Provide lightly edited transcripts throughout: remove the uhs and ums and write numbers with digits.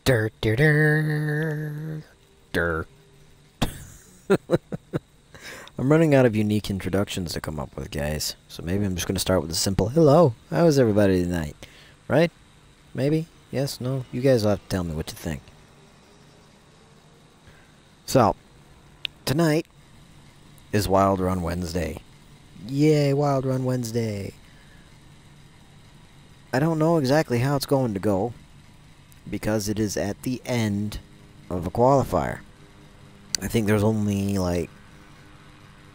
Dirt, dirt, dirt, dirt. I'm running out of unique introductions to come up with, guys. So maybe I'm just going to start with a simple hello. How is everybody tonight? Right? Maybe? Yes? No? You guys will have to tell me what you think. So, tonight is Wild Run Wednesday. Yay, Wild Run Wednesday. I don't know exactly how it's going to go because it is at the end of a qualifier. I think there's only like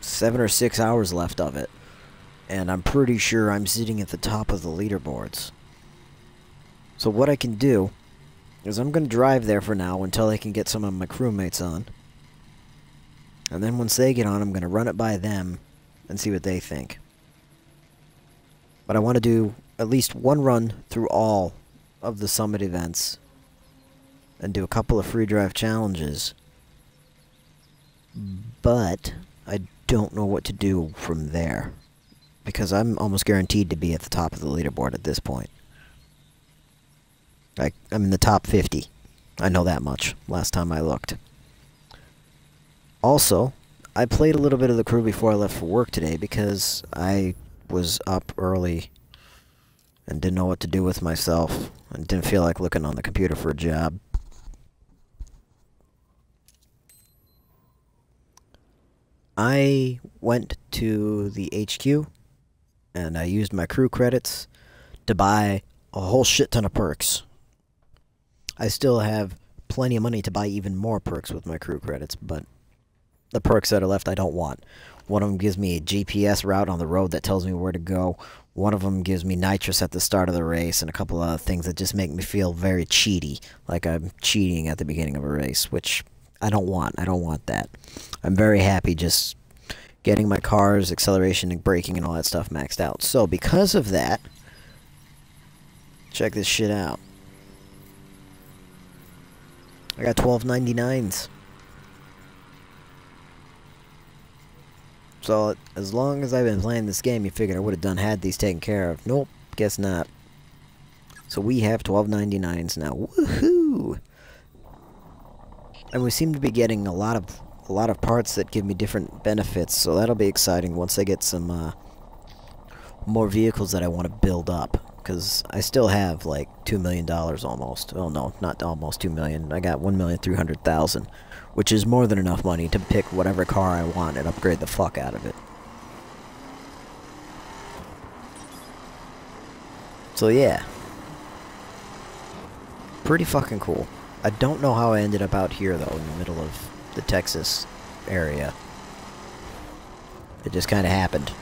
7 or 6 hours left of it. And I'm pretty sure I'm sitting at the top of the leaderboards. So what I can do is I'm going to drive there for now until I can get some of my crewmates on. And then once they get on, I'm going to run it by them and see what they think. But I want to do at least one run through all of the summit events and do a couple of free drive challenges. But I don't know what to do from there, because I'm almost guaranteed to be at the top of the leaderboard at this point. I'm in the top 50. I know that much, last time I looked. Also, I played a little bit of the crew before I left for work today because I was up early and didn't know what to do with myself and didn't feel like looking on the computer for a job. I went to the HQ and I used my crew credits to buy a whole shit ton of perks. I still have plenty of money to buy even more perks with my crew credits, but the perks that are left I don't want. One of them gives me a GPS route on the road that tells me where to go. One of them gives me nitrous at the start of the race, and a couple of other things that just make me feel very cheaty, like I'm cheating at the beginning of a race, which I don't want. I don't want that. I'm very happy just getting my car's acceleration and braking and all that stuff maxed out. So because of that, check this shit out. I got 12.99s. So, as long as I've been playing this game, you figured I would have had these taken care of. Nope, guess not. So we have 12.99s now. Woohoo! And we seem to be getting a lot of parts that give me different benefits, so that'll be exciting once I get some more vehicles that I want to build up. Because I still have like $2 million almost. Oh no, not almost 2 million. I got 1,300,000, which is more than enough money to pick whatever car I want and upgrade the fuck out of it. So yeah, pretty fucking cool. I don't know how I ended up out here though, in the middle of the Texas area. It just kind of happened.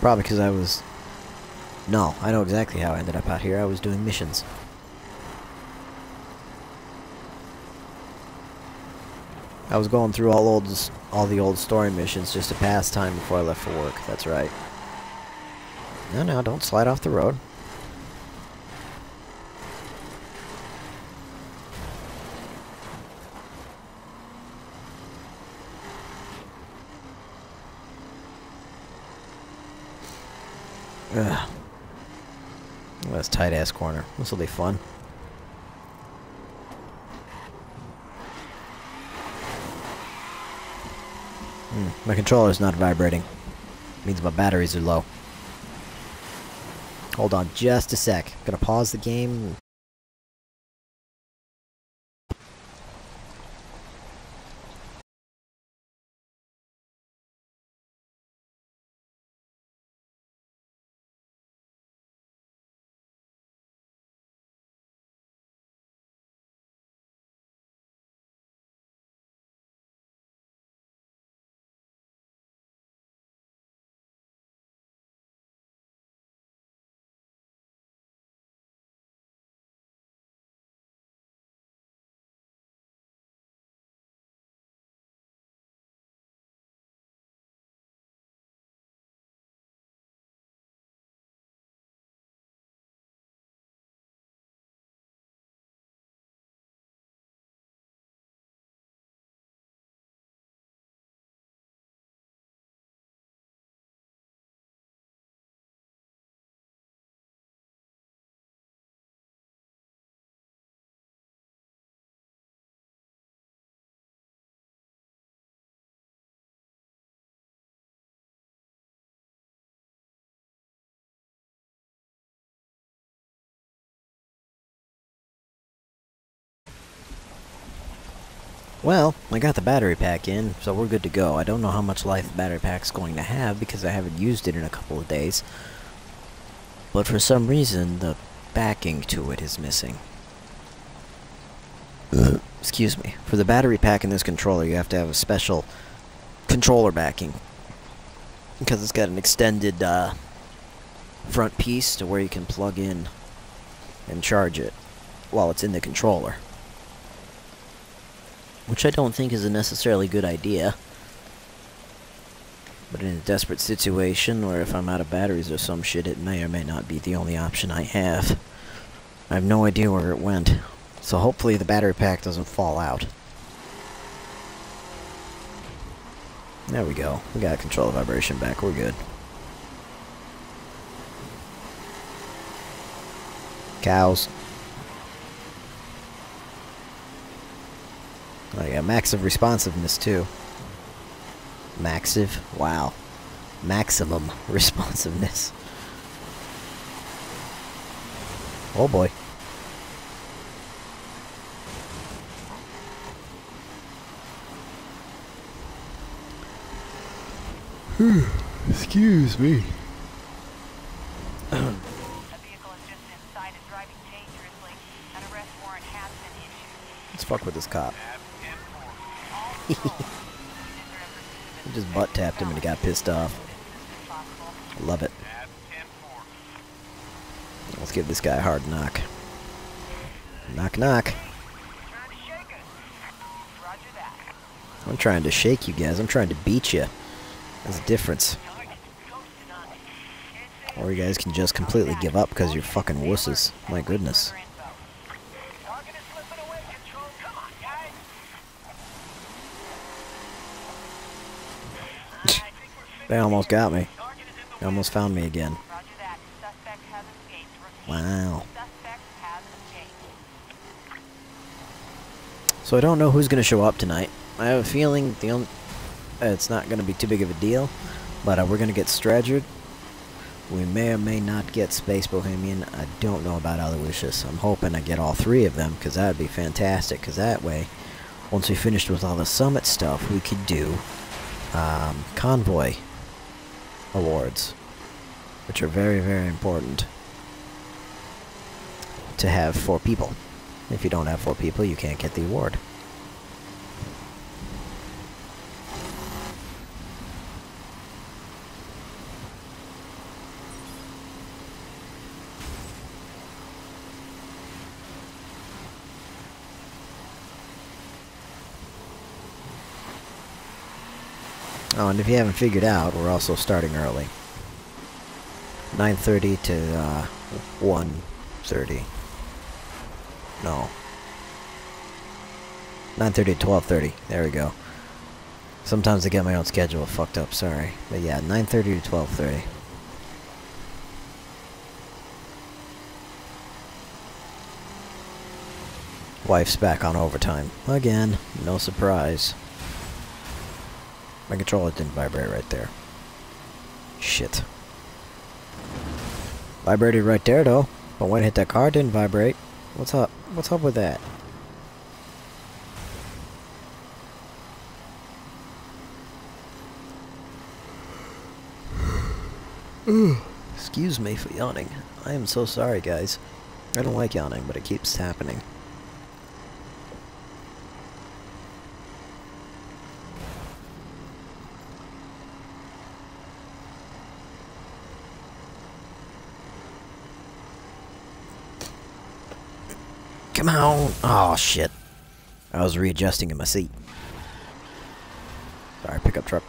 Probably because I was... No, I know exactly how I ended up out here. I was doing missions. I was going through all the old story missions just to pass time before I left for work. That's right. No, don't slide off the road. Ugh. Oh, that's tight-ass corner. This will be fun. My controller's not vibrating. Means my batteries are low. Hold on just a sec. Gonna pause the game. Well, I got the battery pack in, so we're good to go. I don't know how much life the battery pack's going to have because I haven't used it in a couple of days. But for some reason, the backing to it is missing. Excuse me. For the battery pack in this controller, you have to have a special controller backing. Because it's got an extended front piece to where you can plug in and charge it while it's in the controller. Which I don't think is a necessarily good idea. But in a desperate situation, or if I'm out of batteries or some shit, it may or may not be the only option I have. I have no idea where it went. So hopefully the battery pack doesn't fall out. There we go. We got control of vibration back. We're good. Cows. Oh yeah, massive responsiveness too. Maxive? Wow. Maximum responsiveness. Oh boy. Excuse me. A vehicle is just inside and driving dangerously. An arrest warrant has been issued. Let's fuck with this cop. He just butt tapped him and he got pissed off. Love it. Let's give this guy a hard knock. Knock knock. I'm trying to shake you guys. I'm trying to beat you. There's a difference. Or you guys can just completely give up because you're fucking wusses. My goodness. They almost got me. They almost found me again. Wow. So I don't know who's going to show up tonight. I have a feeling it's not going to be too big of a deal, but we're going to get Stradgered. We may or may not get Space Bohemian. I don't know about Aloysius. I'm hoping I get all three of them, because that would be fantastic, because that way, once we finished with all the summit stuff, we could do convoy awards, which are very, very important to have 4 people. If you don't have 4 people, you can't get the award. Oh, and if you haven't figured out, we're also starting early. 9:30 to 1:30. No. 9:30 to 12:30. There we go. Sometimes I get my own schedule fucked up, sorry. But yeah, 9:30 to 12:30. Wife's back on overtime. Again, no surprise. My controller didn't vibrate right there. Shit. Vibrated right there though. But when I hit that car, it didn't vibrate. What's up? What's up with that? Excuse me for yawning. I am so sorry, guys. I don't like yawning, but it keeps happening. Come on! Oh, shit. I was readjusting in my seat. Sorry, pickup truck.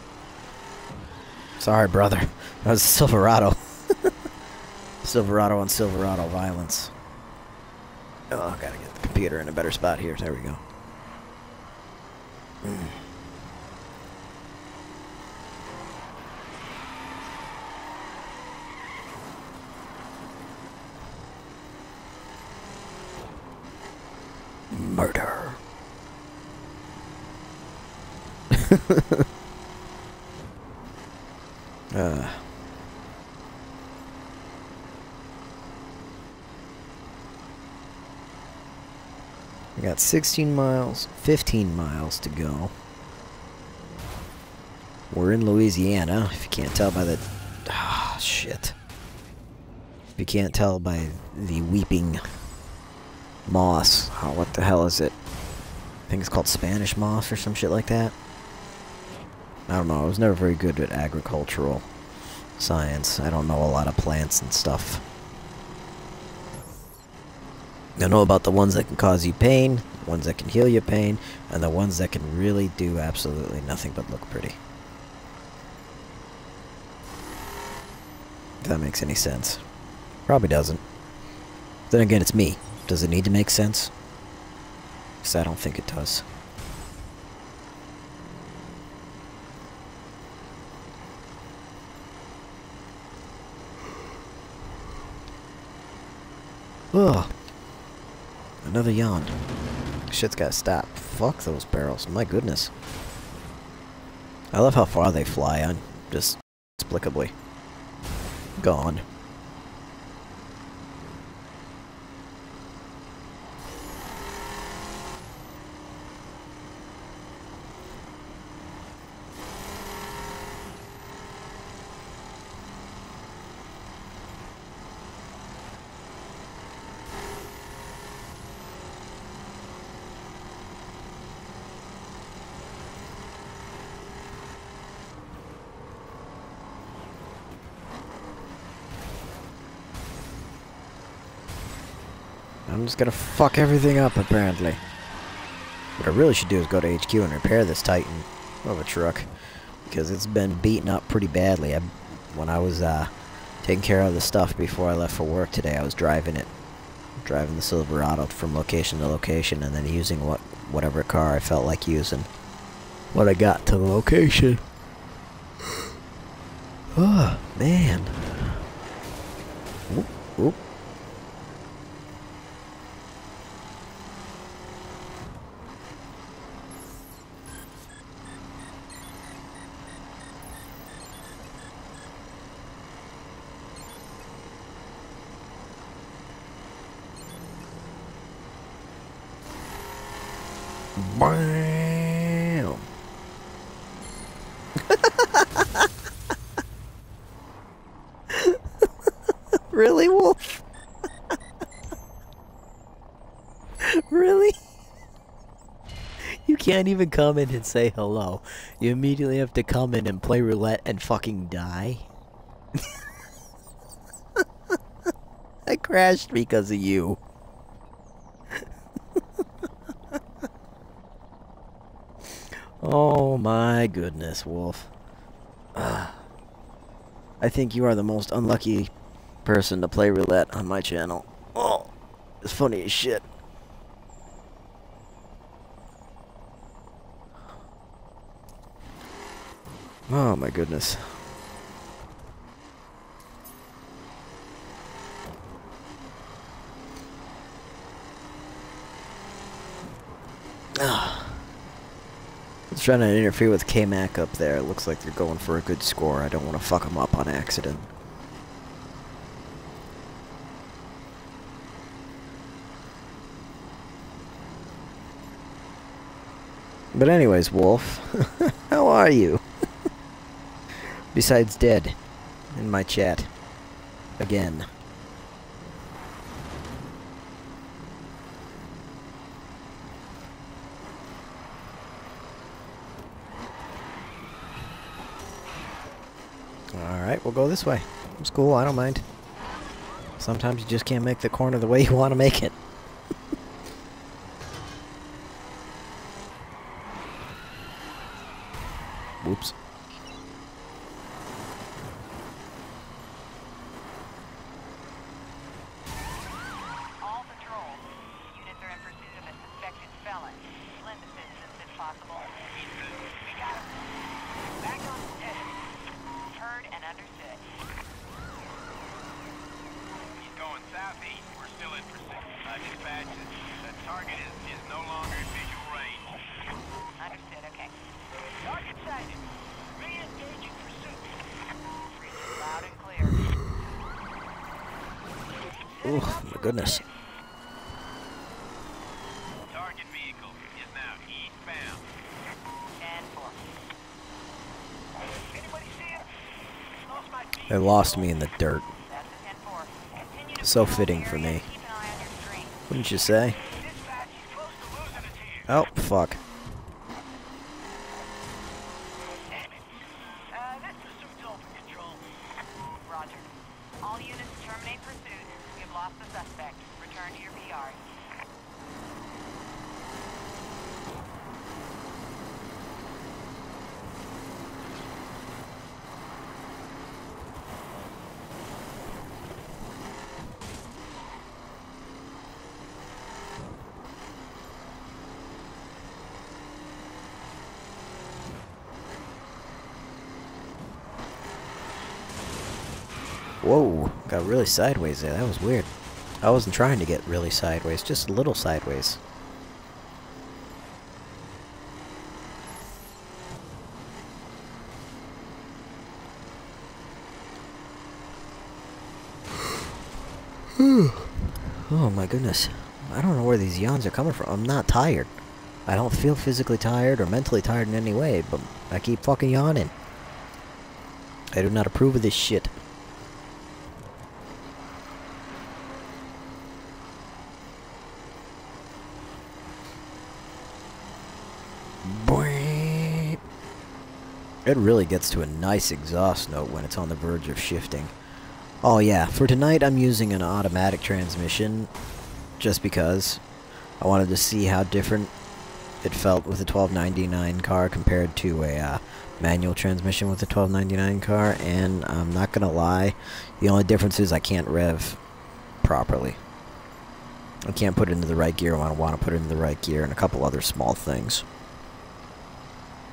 Sorry, brother. That was a Silverado. Silverado on Silverado violence. Oh, I gotta get the computer in a better spot here. There we go. Murder. got 16 miles, 15 miles to go. We're in Louisiana, if you can't tell by the... Ah, shit. If you can't tell by the weeping moss. Oh, what the hell is it? I think it's called Spanish moss or some shit like that. I don't know, I was never very good at agricultural science. I don't know a lot of plants and stuff. I know about the ones that can cause you pain, the ones that can heal your pain, and the ones that can really do absolutely nothing but look pretty. If that makes any sense. Probably doesn't. Then again, it's me. Does it need to make sense? Because I don't think it does. Ugh. Another yawn. Shit's gotta stop. Fuck those barrels. My goodness. I love how far they fly on. Just inexplicably. Gone. I'm just gonna fuck everything up, apparently. What I really should do is go to HQ and repair this Titan of a truck. Because it's been beaten up pretty badly. When I was taking care of the stuff before I left for work today, I was driving it. Driving the Silverado from location to location and then using whatever car I felt like using when I got to the location. Oh, man. Oop, oop. Bam! Really, Wolf? Really? You can't even come in and say hello. You immediately have to come in and play roulette and fucking die? I crashed because of you. Oh my goodness, Wolf. I think you are the most unlucky person to play roulette on my channel. Oh, it's funny as shit. Oh my goodness. It's trying to interfere with K-Mac up there. It looks like they're going for a good score. I don't want to fuck them up on accident. But anyways, Wolf, how are you? Besides dead in my chat. Again. Alright, we'll go this way. It's cool, I don't mind. Sometimes you just can't make the corner the way you want to make it. Whoops. All patrols. Units are in pursuit of a suspected felon. Lend assistance if possible. We got him. Back on schedule. Heard and understood. He's going southeast. We're still in pursuit. Dispatch, the target is no longer in visual range. Understood, okay. Target sighted. Re-engaging pursuit. Reading loud and clear. Oh my goodness. Target They lost me in the dirt. That's a 10-4. Continue to So patrol the fitting for area me. and keep an eye on your screen. Wouldn't you say? Dispatch, he's close to losing us here. Oh, fuck. Damn it. This pursuit's over control. Roger. All units terminate pursuit. We have lost the suspect. Return to your PRs. Whoa, got really sideways there. That was weird. I wasn't trying to get really sideways, just a little sideways. Oh my goodness. I don't know where these yawns are coming from. I'm not tired. I don't feel physically tired or mentally tired in any way, but I keep fucking yawning. I do not approve of this shit. Boing. It really gets to a nice exhaust note when it's on the verge of shifting. Oh yeah, for tonight I'm using an automatic transmission just because I wanted to see how different it felt with a 1299 car compared to a manual transmission with a 1299 car, and I'm not gonna lie, the only difference is I can't rev properly. I can't put it into the right gear when I want to put it in the right gear, and a couple other small things.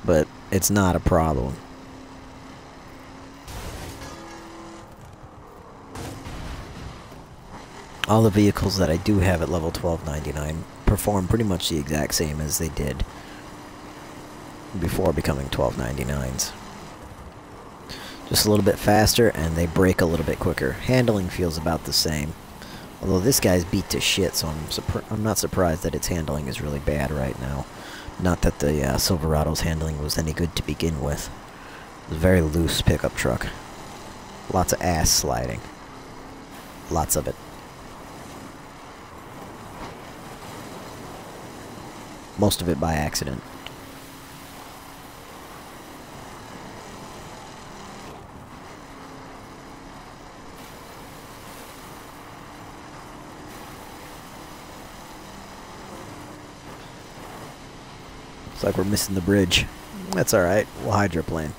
But it's not a problem. All the vehicles that I do have at level 1299 perform pretty much the exact same as they did before becoming 1299s. Just a little bit faster, and they brake a little bit quicker. Handling feels about the same. Although this guy's beat to shit, so I'm not surprised that its handling is really bad right now. Not that the Silverado's handling was any good to begin with. It was a very loose pickup truck. Lots of ass sliding. Lots of it. Most of it by accident. Looks like we're missing the bridge. That's alright. We'll hydroplane.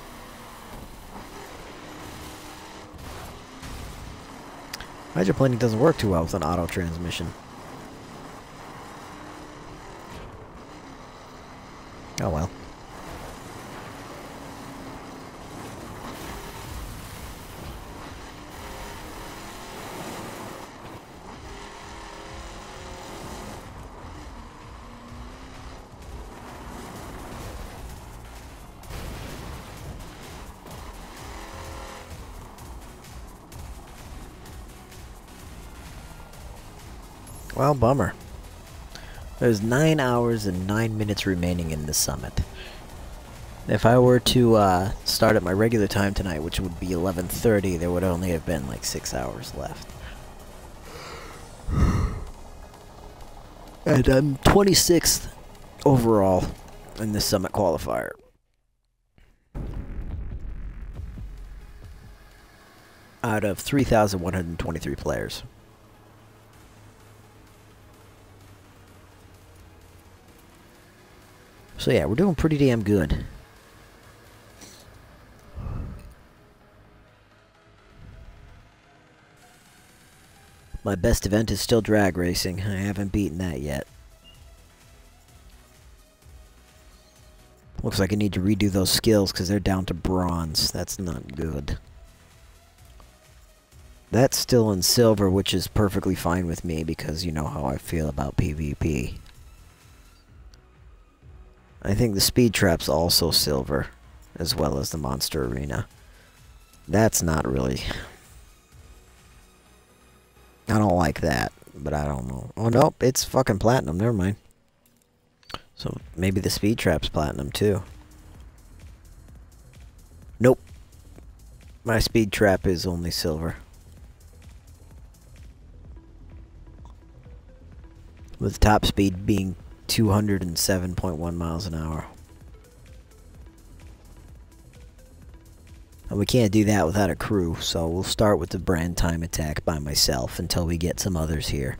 Hydroplaning doesn't work too well with an auto transmission. Oh well. Well, bummer. There's 9 hours and 9 minutes remaining in the summit. If I were to start at my regular time tonight, which would be 11:30, there would only have been like 6 hours left. And I'm 26th overall in this summit qualifier. Out of 3,123 players. So yeah, we're doing pretty damn good. My best event is still drag racing. I haven't beaten that yet. Looks like I need to redo those skills because they're down to bronze. That's not good. That's still in silver, which is perfectly fine with me because you know how I feel about PvP. I think the speed trap's also silver, as well as the monster arena. That's not really... I don't like that, but I don't know. Oh, nope, it's fucking platinum. Never mind. So maybe the speed trap's platinum, too. Nope. My speed trap is only silver. With top speed being 207.1 miles an hour. And we can't do that without a crew, so we'll start with the brand time attack by myself until we get some others here.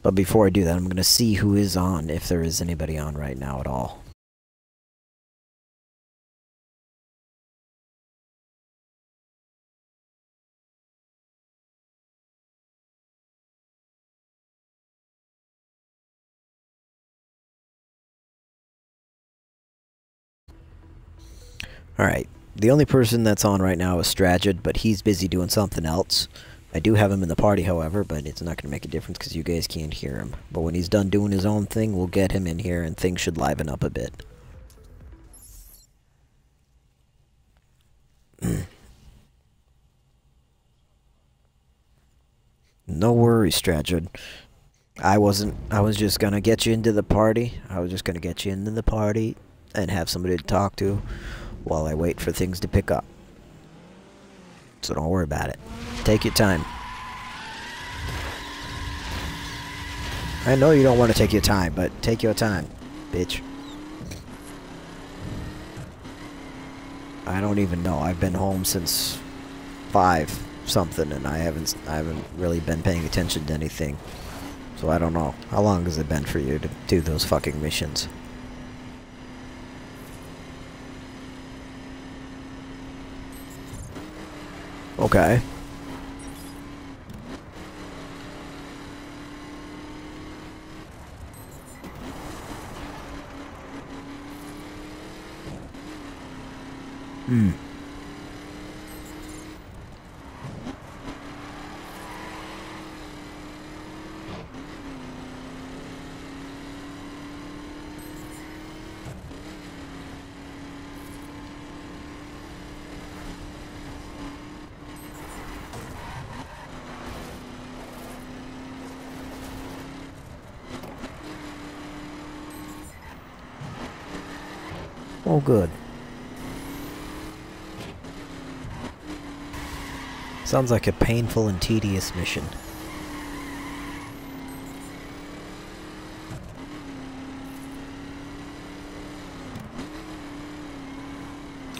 But before I do that, I'm going to see who is on, if there is anybody on right now at all. Alright, the only person that's on right now is Stragid, but he's busy doing something else. I do have him in the party, however, but it's not going to make a difference because you guys can't hear him. But when he's done doing his own thing, we'll get him in here and things should liven up a bit. No worries, Stragid. I was just going to get you into the party. I was just going to get you into the party and have somebody to talk to while I wait for things to pick up. So don't worry about it. Take your time. I know you don't want to take your time, but take your time, bitch. I don't even know. I've been home since 5 something and I haven't really been paying attention to anything. So I don't know. How long has it been for you to do those fucking missions? Okay. Hmm. Oh, good. Sounds like a painful and tedious mission.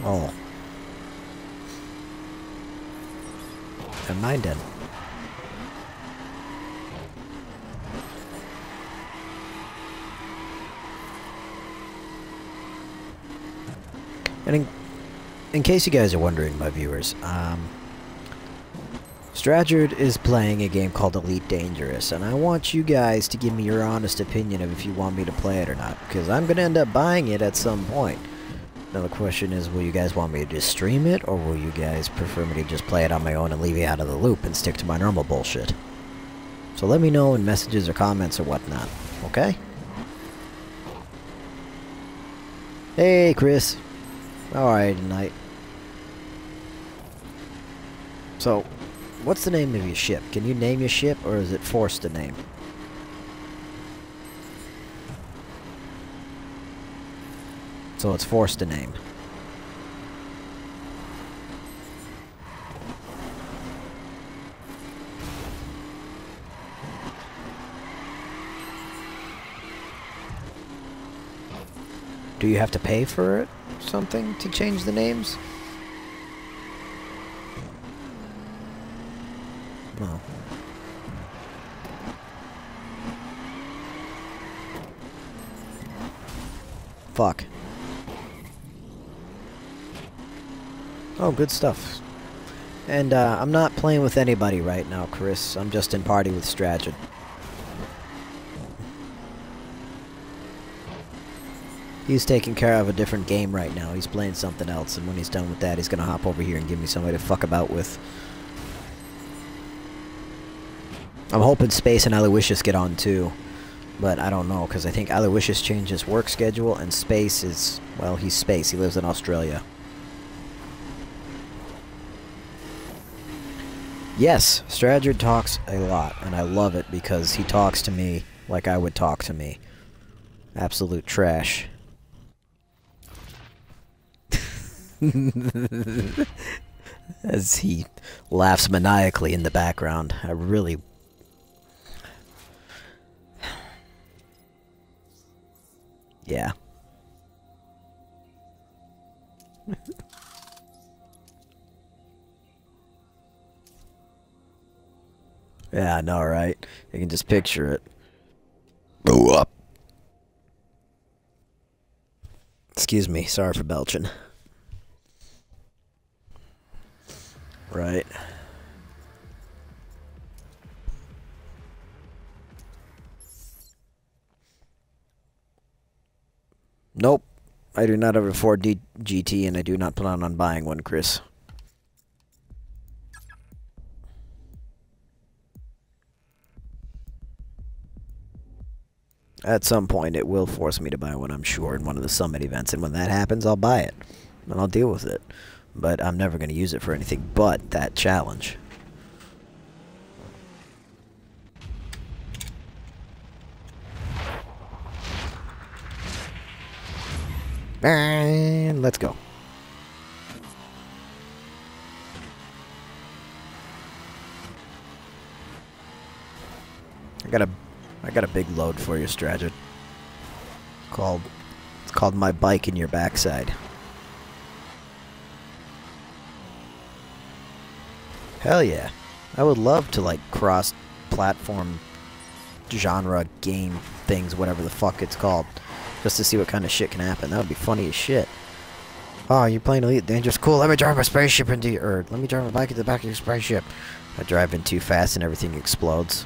Oh. And mine did. And in case you guys are wondering, my viewers, Stragid is playing a game called Elite Dangerous, and I want you guys to give me your honest opinion of if you want me to play it or not, because I'm going to end up buying it at some point. Now the question is, will you guys want me to just stream it, or will you guys prefer me to just play it on my own and leave you out of the loop and stick to my normal bullshit? So let me know in messages or comments or whatnot, okay? Hey, Chris. How are you tonight? So, what's the name of your ship? Can you name your ship, or is it forced to name? So it's forced to name. Do you have to pay for it? Something to change the names? No. Fuck. Oh, good stuff. And, I'm not playing with anybody right now, Chris. I'm just in party with Stragid. He's taking care of a different game right now. He's playing something else, and when he's done with that, he's gonna hop over here and give me somebody to fuck about with. I'm hoping Space and Aloysius get on too, but I don't know, because I think Aloysius changed his work schedule, and Space is, well, he's Space. He lives in Australia. Yes, Stragid talks a lot, and I love it because he talks to me like I would talk to me. Absolute trash. As he laughs maniacally in the background. I really... Yeah. Yeah, I know, right? You can just picture it. Blow up. Excuse me, sorry for belching. Right. Nope. I do not have a Ford GT, and I do not plan on buying one, Chris. At some point, it will force me to buy one, I'm sure, in one of the summit events, and when that happens, I'll buy it. And I'll deal with it. But I'm never going to use it for anything but that challenge. And let's go. I got a big load for you, Strategic. It's called My Bike in Your Backside. Hell yeah. I would love to, like, cross-platform genre game things, whatever the fuck it's called. Just to see what kind of shit can happen. That would be funny as shit. Oh, you're playing Elite Dangerous? Cool, let me drive my spaceship into your... Or, let me drive my bike into the back of your spaceship. I drive in too fast and everything explodes.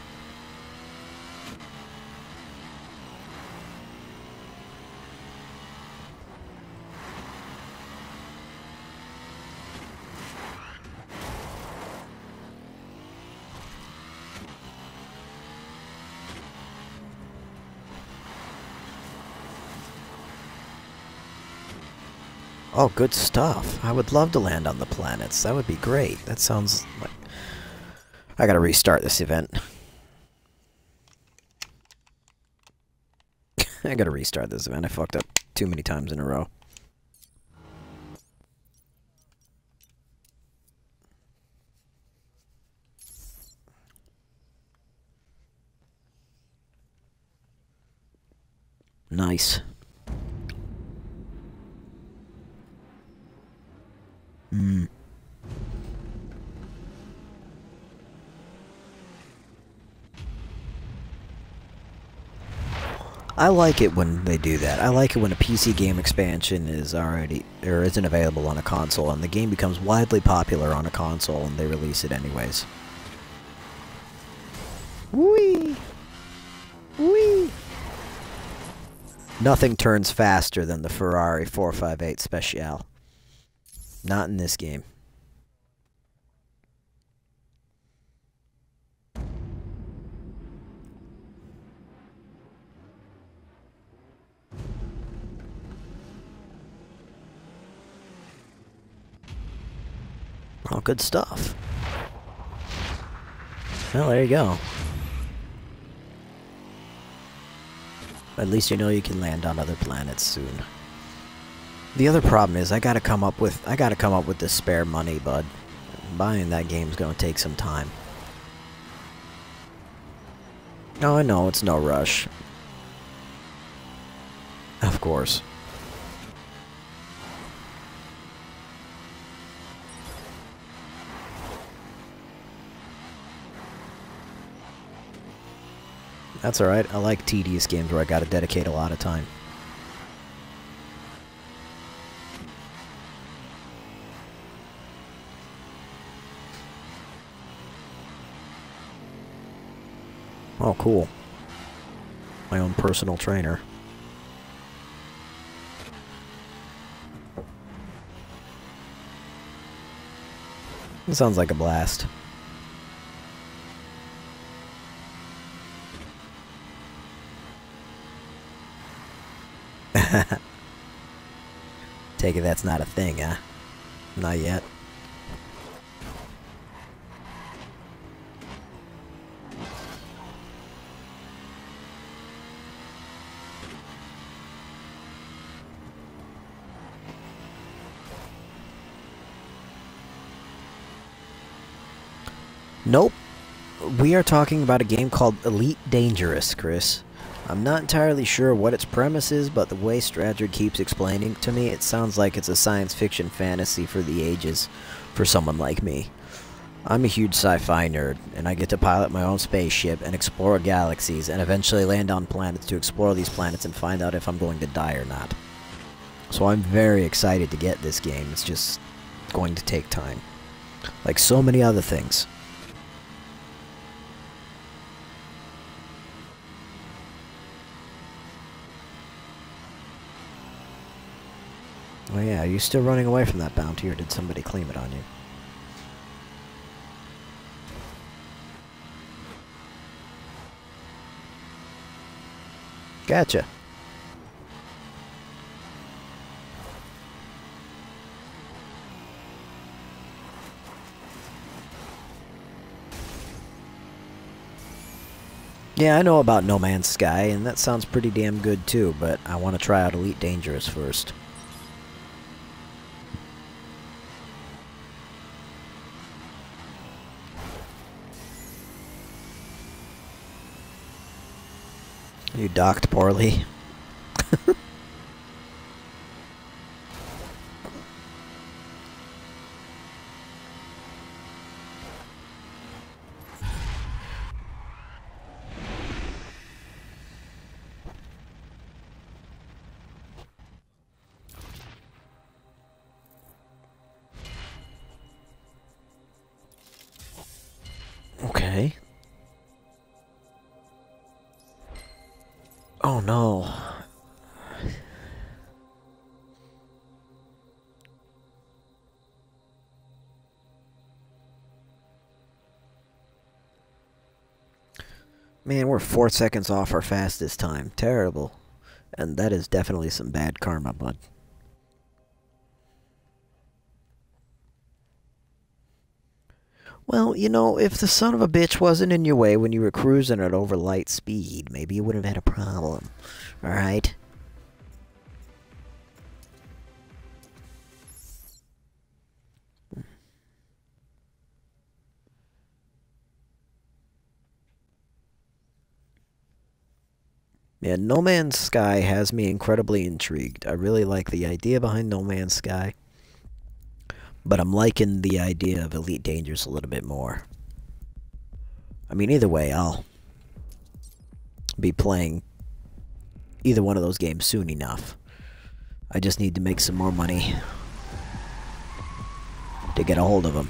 Oh, good stuff. I would love to land on the planets. That would be great. That sounds like... I gotta restart this event. I gotta restart this event. I fucked up too many times in a row. Nice. I like it when they do that. I like it when a PC game expansion is already, or isn't available on a console, and the game becomes widely popular on a console, and they release it anyways. Whee! Whee! Nothing turns faster than the Ferrari 458 Speciale. Not in this game. Oh, good stuff. Well, there you go. At least you know you can land on other planets soon. The other problem is I gotta come up with the spare money, bud. Buying that game's gonna take some time. Oh, I know, it's no rush. Of course. That's alright. I like tedious games where I gotta dedicate a lot of time. Oh, cool. My own personal trainer. It sounds like a blast. Take it that's not a thing, huh? Not yet. Nope. We are talking about a game called Elite Dangerous, Chris. I'm not entirely sure what its premise is, but the way Stradford keeps explaining it to me, it sounds like it's a science fiction fantasy for the ages for someone like me. I'm a huge sci-fi nerd, and I get to pilot my own spaceship and explore galaxies and eventually land on planets to explore these planets and find out if I'm going to die or not. So I'm very excited to get this game. It's just going to take time. Like so many other things. Oh yeah, are you still running away from that bounty, or did somebody claim it on you? Gotcha. Yeah, I know about No Man's Sky, and that sounds pretty damn good too, but I want to try out Elite Dangerous first. You docked poorly. Okay. Oh no. Man, we're 4 seconds off our fastest time. Terrible. And that is definitely some bad karma, bud. Well, you know, if the son of a bitch wasn't in your way when you were cruising at over light speed, maybe you would have had a problem. Alright? Yeah, No Man's Sky has me incredibly intrigued. I really like the idea behind No Man's Sky. But I'm liking the idea of Elite Dangerous a little bit more. I mean, either way, I'll be playing either one of those games soon enough. I just need to make some more money to get a hold of them.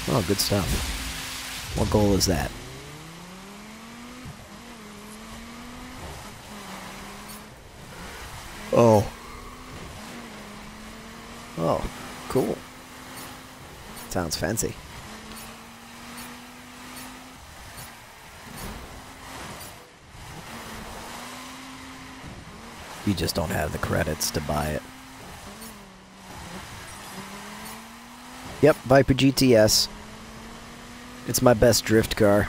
Oh, good stuff. What goal is that? Oh. Oh, cool. Sounds fancy. You just don't have the credits to buy it. Yep, Viper GTS. It's my best drift car.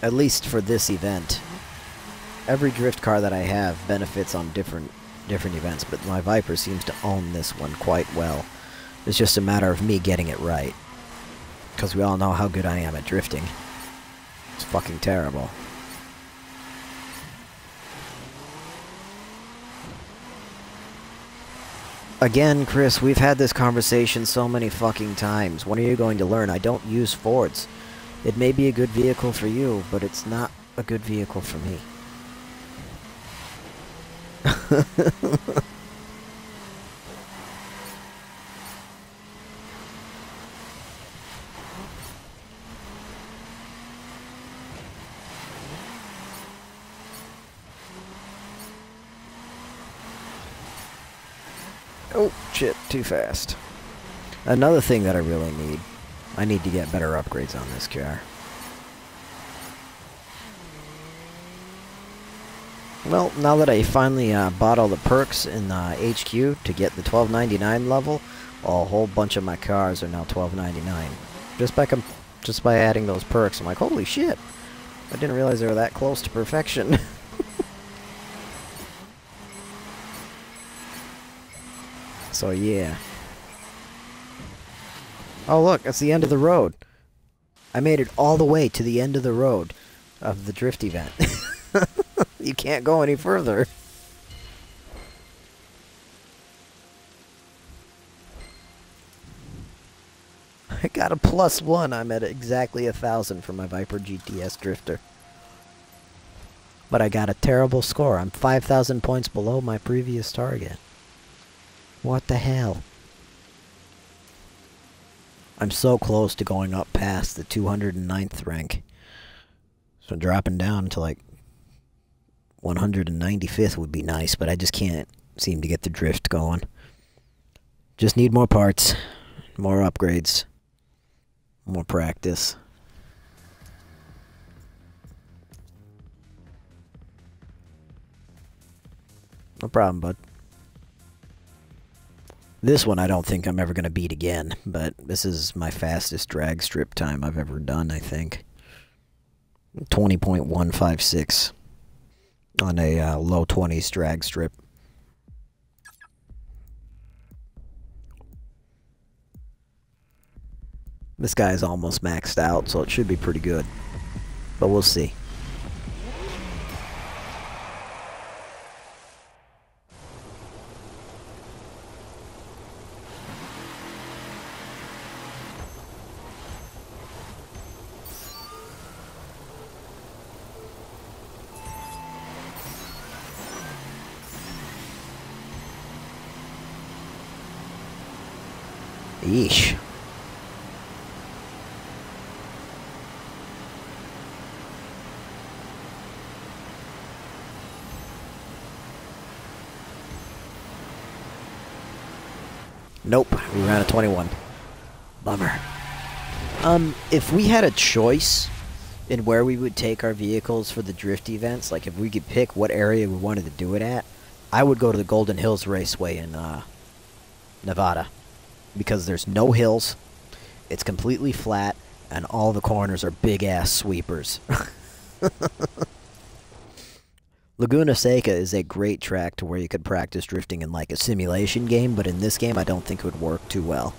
At least for this event. Every drift car that I have benefits on different events, but my Viper seems to own this one quite well. It's just a matter of me getting it right. Because we all know how good I am at drifting. It's fucking terrible. Again, Chris, we've had this conversation so many fucking times. When are you going to learn? I don't use Fords. It may be a good vehicle for you, but it's not a good vehicle for me. Oh, shit, too fast. Another thing that I really need, I need to get better upgrades on this car. Well, now that I finally bought all the perks in HQ to get the $12.99 level, a whole bunch of my cars are now $12.99. Just by adding those perks, I'm like, holy shit! I didn't realize they were that close to perfection. So yeah. Oh look, that's the end of the road. I made it all the way to the end of the road of the drift event. You can't go any further. I got a +1. I'm at exactly 1,000 for my Viper GTS Drifter. But I got a terrible score. I'm 5,000 points below my previous target. What the hell? I'm so close to going up past the 209th rank. So dropping down to like 195th would be nice, but I just can't seem to get the drift going. Just need more parts, more upgrades, more practice. No problem, bud. This one I don't think I'm ever going to beat again, but this is my fastest drag strip time I've ever done, I think. 20.156 on a low 20s drag strip. This guy's almost maxed out, so it should be pretty good. But we'll see. Yeesh. Nope, we ran a 21. Bummer. If we had a choice in where we would take our vehicles for the drift events, like if we could pick what area we wanted to do it at, I would go to the Golden Hills Raceway in Nevada. Because there's no hills, it's completely flat, and all the corners are big-ass sweepers. Laguna Seca is a great track to where you could practice drifting in like a simulation game, but in this game I don't think it would work too well.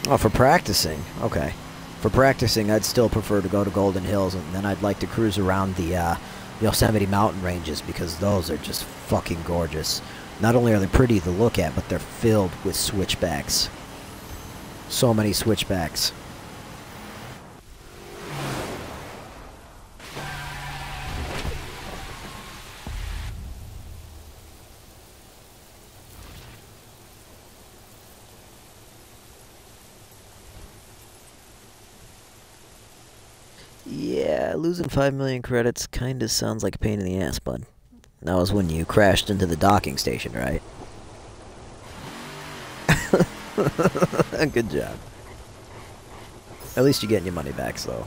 Oh, for practicing? Okay. For practicing, I'd still prefer to go to Golden Hills, and then I'd like to cruise around the Yosemite mountain ranges, because those are just fucking gorgeous. Not only are they pretty to look at, but they're filled with switchbacks. So many switchbacks. Yeah, losing 5 million credits kinda sounds like a pain in the ass, bud. That was when you crashed into the docking station, right? Good job. At least you're getting your money back, though.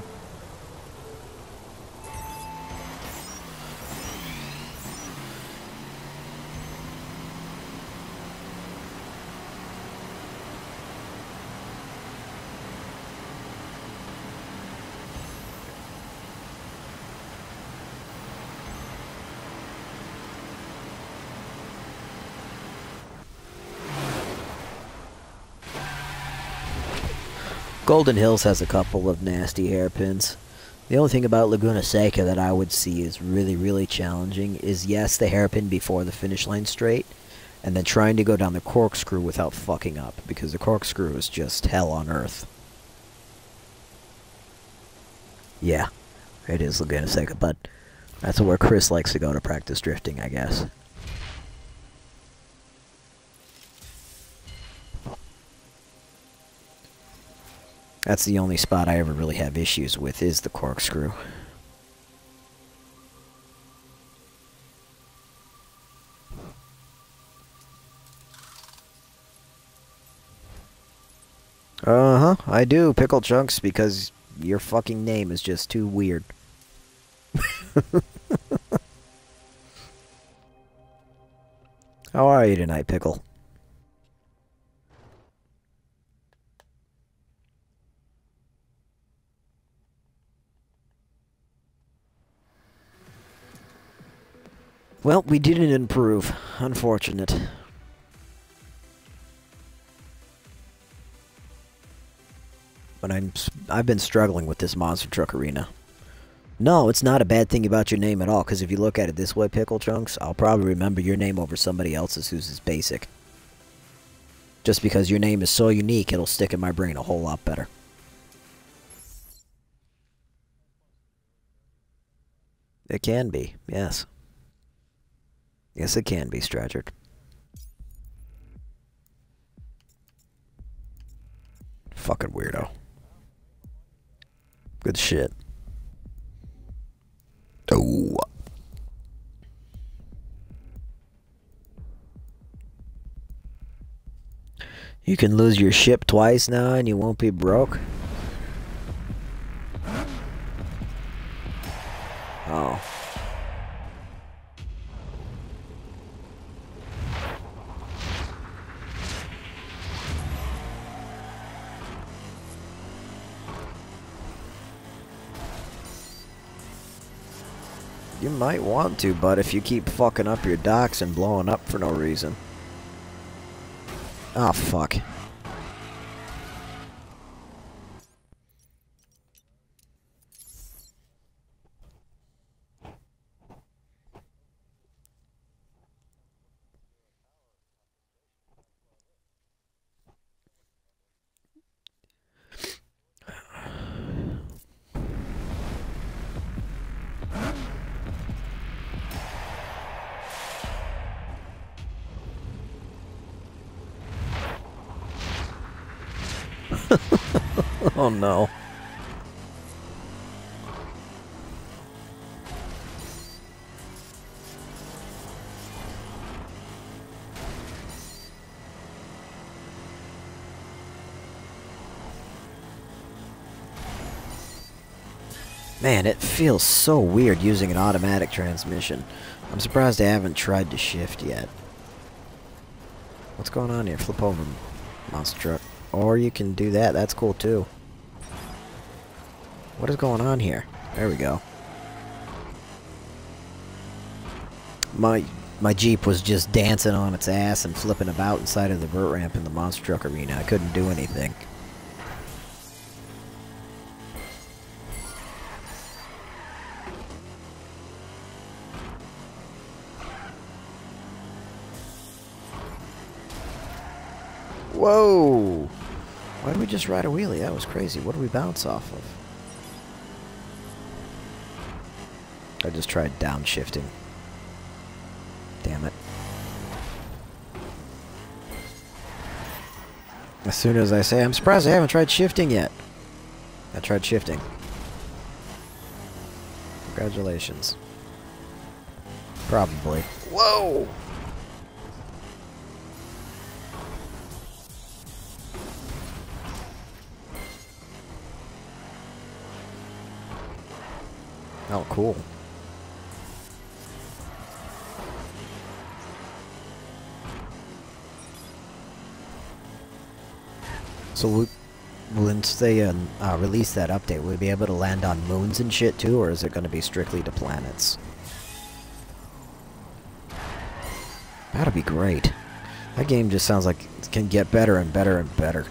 Golden Hills has a couple of nasty hairpins. The only thing about Laguna Seca that I would see is really, really challenging is, yes, the hairpin before the finish line straight, and then trying to go down the corkscrew without fucking up, because the corkscrew is just hell on earth. Yeah, it is Laguna Seca, but that's where Chris likes to go to practice drifting, I guess. That's the only spot I ever really have issues with, is the corkscrew. Uh-huh, I do, Pickle Chunks, because your fucking name is just too weird. How are you tonight, Pickle? Well, we didn't improve. Unfortunate. But I've been struggling with this monster truck arena. No, it's not a bad thing about your name at all, because if you look at it this way, Pickle Chunks, I'll probably remember your name over somebody else's who's as basic. Just because your name is so unique, it'll stick in my brain a whole lot better. It can be, yes. Yes, it can be, Stratchard. Fucking weirdo. Good shit. Oh. You can lose your ship twice now and you won't be broke? Oh. You might want to, but if you keep fucking up your docks and blowing up for no reason. Ah, fuck. Oh no. Man, it feels so weird using an automatic transmission. I'm surprised I haven't tried to shift yet. What's going on here? Flip over, monster truck. Or you can do that. That's cool too. What is going on here? There we go. My Jeep was just dancing on its ass and flipping about inside of the vert ramp in the monster truck arena. I couldn't do anything. Whoa! Why did we just ride a wheelie? That was crazy. What did we bounce off of? I just tried downshifting. Damn it. As soon as I say, I'm surprised I haven't tried shifting yet. I tried shifting. Congratulations. Probably. Whoa! Oh, cool. So once they release that update, will we be able to land on moons and shit too, or is it going to be strictly to planets? That'd be great. That game just sounds like it can get better and better and better.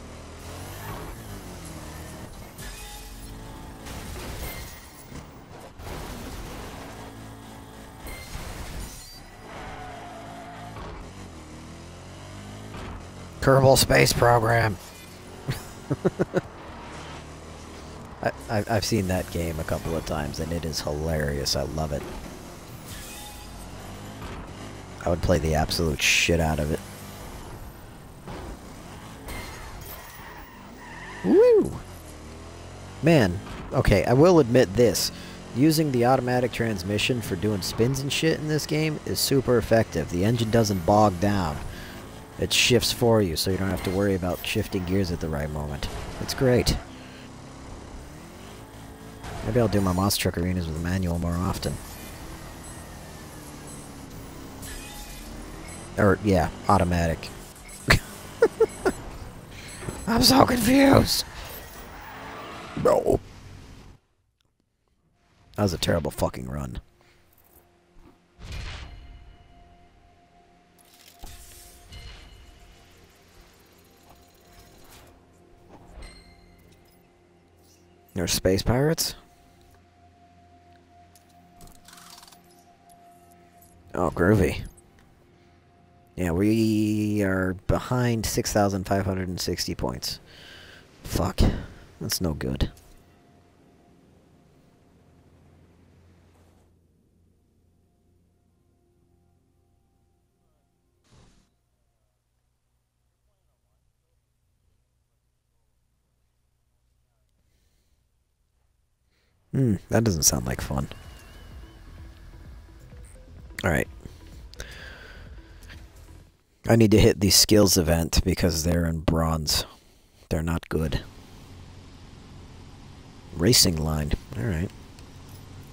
Kerbal Space Program. I've seen that game a couple of times and it is hilarious. I love it. I would play the absolute shit out of it. Woo! Man, okay, I will admit this. Using the automatic transmission for doing spins and shit in this game is super effective. The engine doesn't bog down. It shifts for you, so you don't have to worry about shifting gears at the right moment. It's great. Maybe I'll do my monster truck arenas with a manual more often. Or, yeah, automatic. I'm so confused! No. That was a terrible fucking run. There's space pirates? Oh, groovy. Yeah, we are behind 6,560 points. Fuck. That's no good. That doesn't sound like fun. Alright. I need to hit the skills event because they're in bronze. They're not good. Racing line. Alright.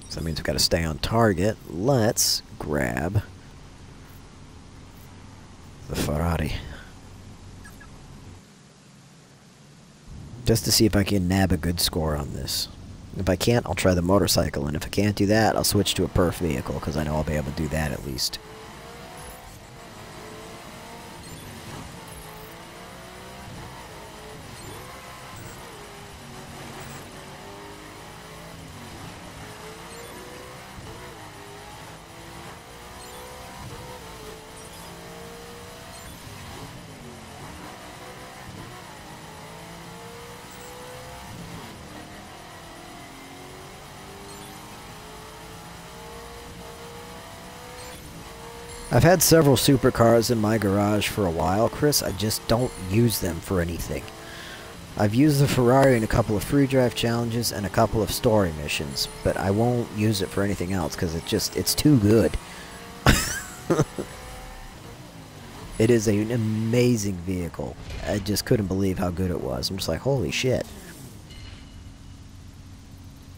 So that means we've got to stay on target. Let's grab the Ferrari. Just to see if I can nab a good score on this. If I can't, I'll try the motorcycle, and if I can't do that, I'll switch to a perf vehicle, because I know I'll be able to do that at least. I've had several supercars in my garage for a while, Chris. I just don't use them for anything. I've used the Ferrari in a couple of free drive challenges and a couple of story missions, but I won't use it for anything else because it's too good. It is an amazing vehicle. I just couldn't believe how good it was. I'm just like, holy shit.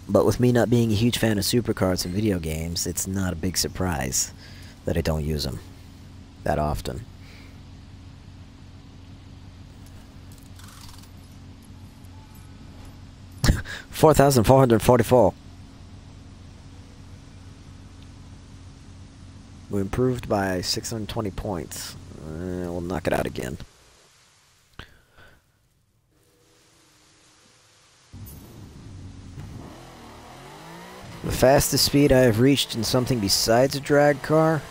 But with me not being a huge fan of supercars in video games, it's not a big surprise that I don't use them that often. $4,444. We improved by 620 points. We'll knock it out again. The fastest speed I have reached in something besides a drag car?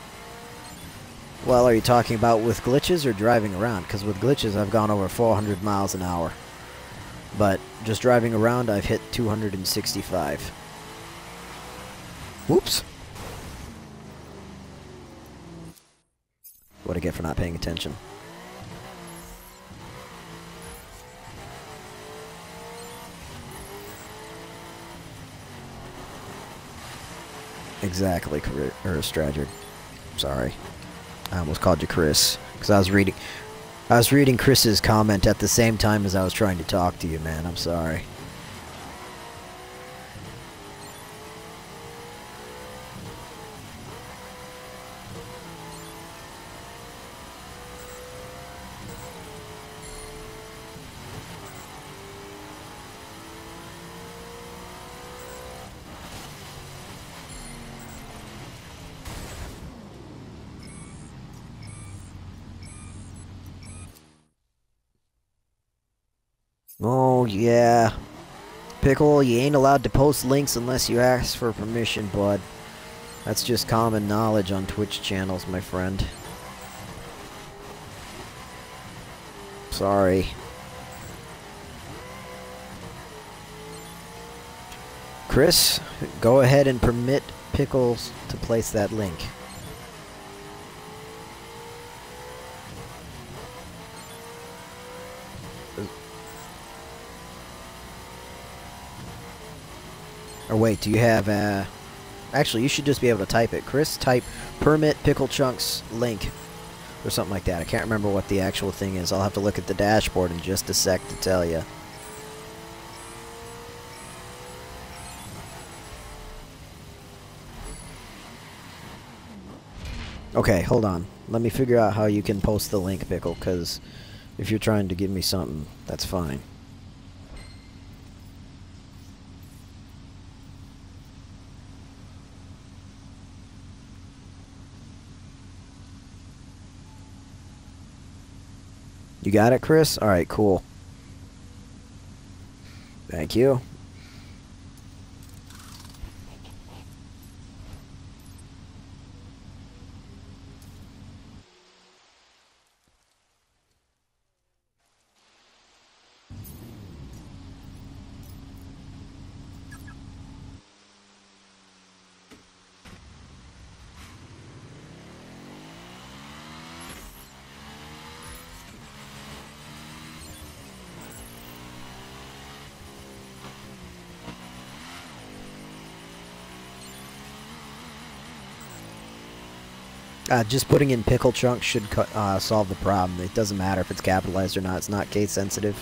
Well, are you talking about with glitches or driving around? Because with glitches, I've gone over 400 miles an hour. But just driving around, I've hit 265. Whoops. What I get for not paying attention. Exactly, Stradger. Sorry. I almost called you Chris. Because I was reading Chris's comment at the same time as I was trying to talk to you, man. I'm sorry. Oh, yeah. Pickle, you ain't allowed to post links unless you ask for permission, bud. That's just common knowledge on Twitch channels, my friend. Sorry. Chris, go ahead and permit Pickles to place that link. Or wait, do you have actually, you should just be able to type it. Chris, type permit pickle chunks link or something like that. I can't remember what the actual thing is. I'll have to look at the dashboard in just a sec to tell you. Okay, hold on. Let me figure out how you can post the link, Pickle, because if you're trying to give me something, that's fine. You got it, Chris? Alright, cool. Thank you. Just putting in pickle chunks should solve the problem. It doesn't matter if it's capitalized or not. It's not case sensitive.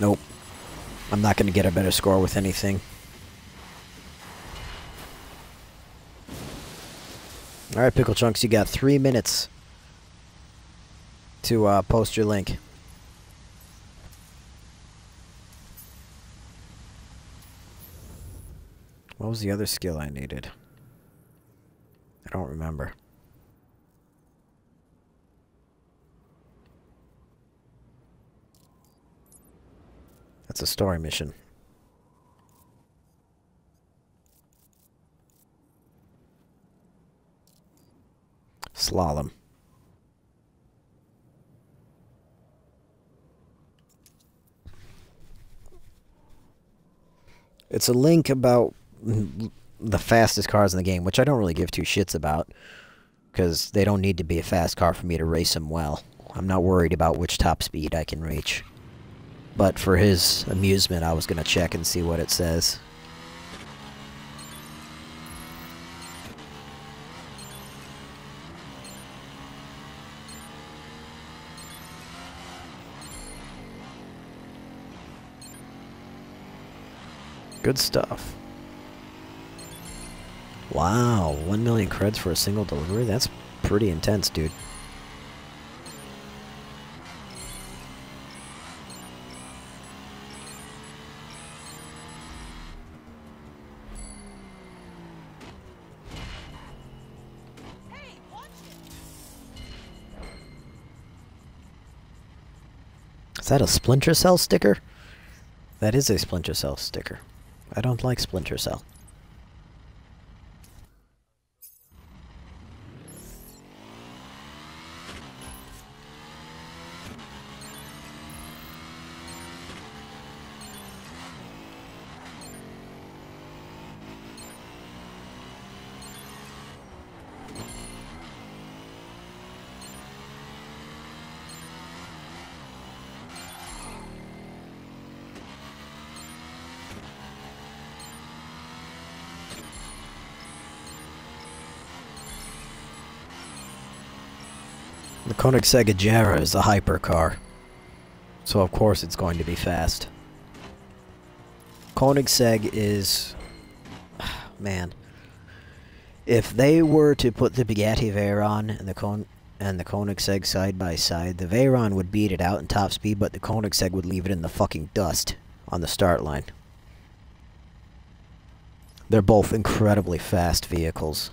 Nope. I'm not going to get a better score with anything. Alright, Pickle Chunks, you got 3 minutes to post your link. What was the other skill I needed? I don't remember. That's a story mission. Slalom. It's a link about the fastest cars in the game, which I don't really give two shits about, because they don't need to be a fast car for me to race them well. I'm not worried about which top speed I can reach. But for his amusement, I was going to check and see what it says. Good stuff. Wow, 1 million creds for a single delivery? That's pretty intense, dude. Is that a Splinter Cell sticker? That is a Splinter Cell sticker. I don't like Splinter Cell. The Koenigsegg Agera is a hypercar, so of course it's going to be fast. Koenigsegg is... man. If they were to put the Bugatti Veyron and the Koenigsegg side by side, the Veyron would beat it out in top speed, but the Koenigsegg would leave it in the fucking dust on the start line. They're both incredibly fast vehicles.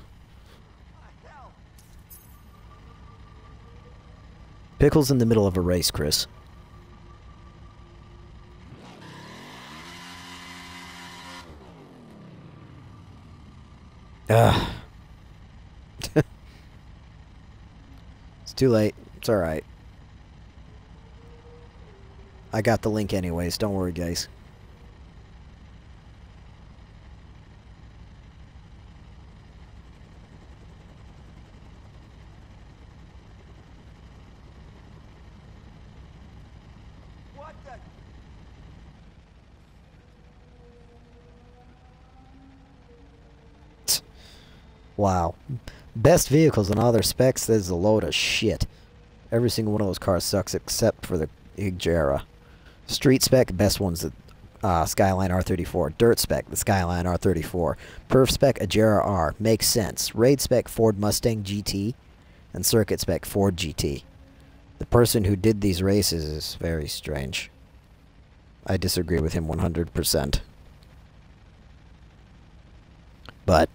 Pickle's in the middle of a race, Chris. Ugh. It's too late. It's alright. I got the link anyways. Don't worry, guys. Wow. Best vehicles and all their specs, there's a load of shit. Every single one of those cars sucks except for the Agera. Street spec, best one's the Skyline R34. Dirt spec, the Skyline R34. Perf spec, Agera R. Makes sense. Raid spec, Ford Mustang GT. And circuit spec, Ford GT. The person who did these races is very strange. I disagree with him 100%. But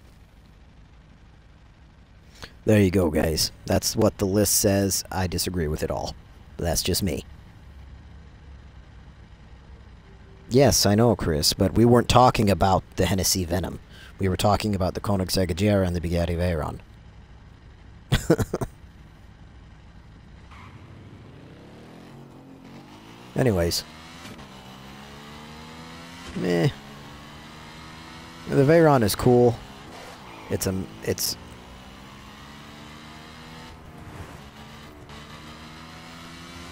there you go, guys. That's what the list says. I disagree with it all. But that's just me. Yes, I know, Chris, but we weren't talking about the Hennessy Venom. We were talking about the Koenigsegg Agera and the Bugatti Veyron. Anyways. Meh. The Veyron is cool. It's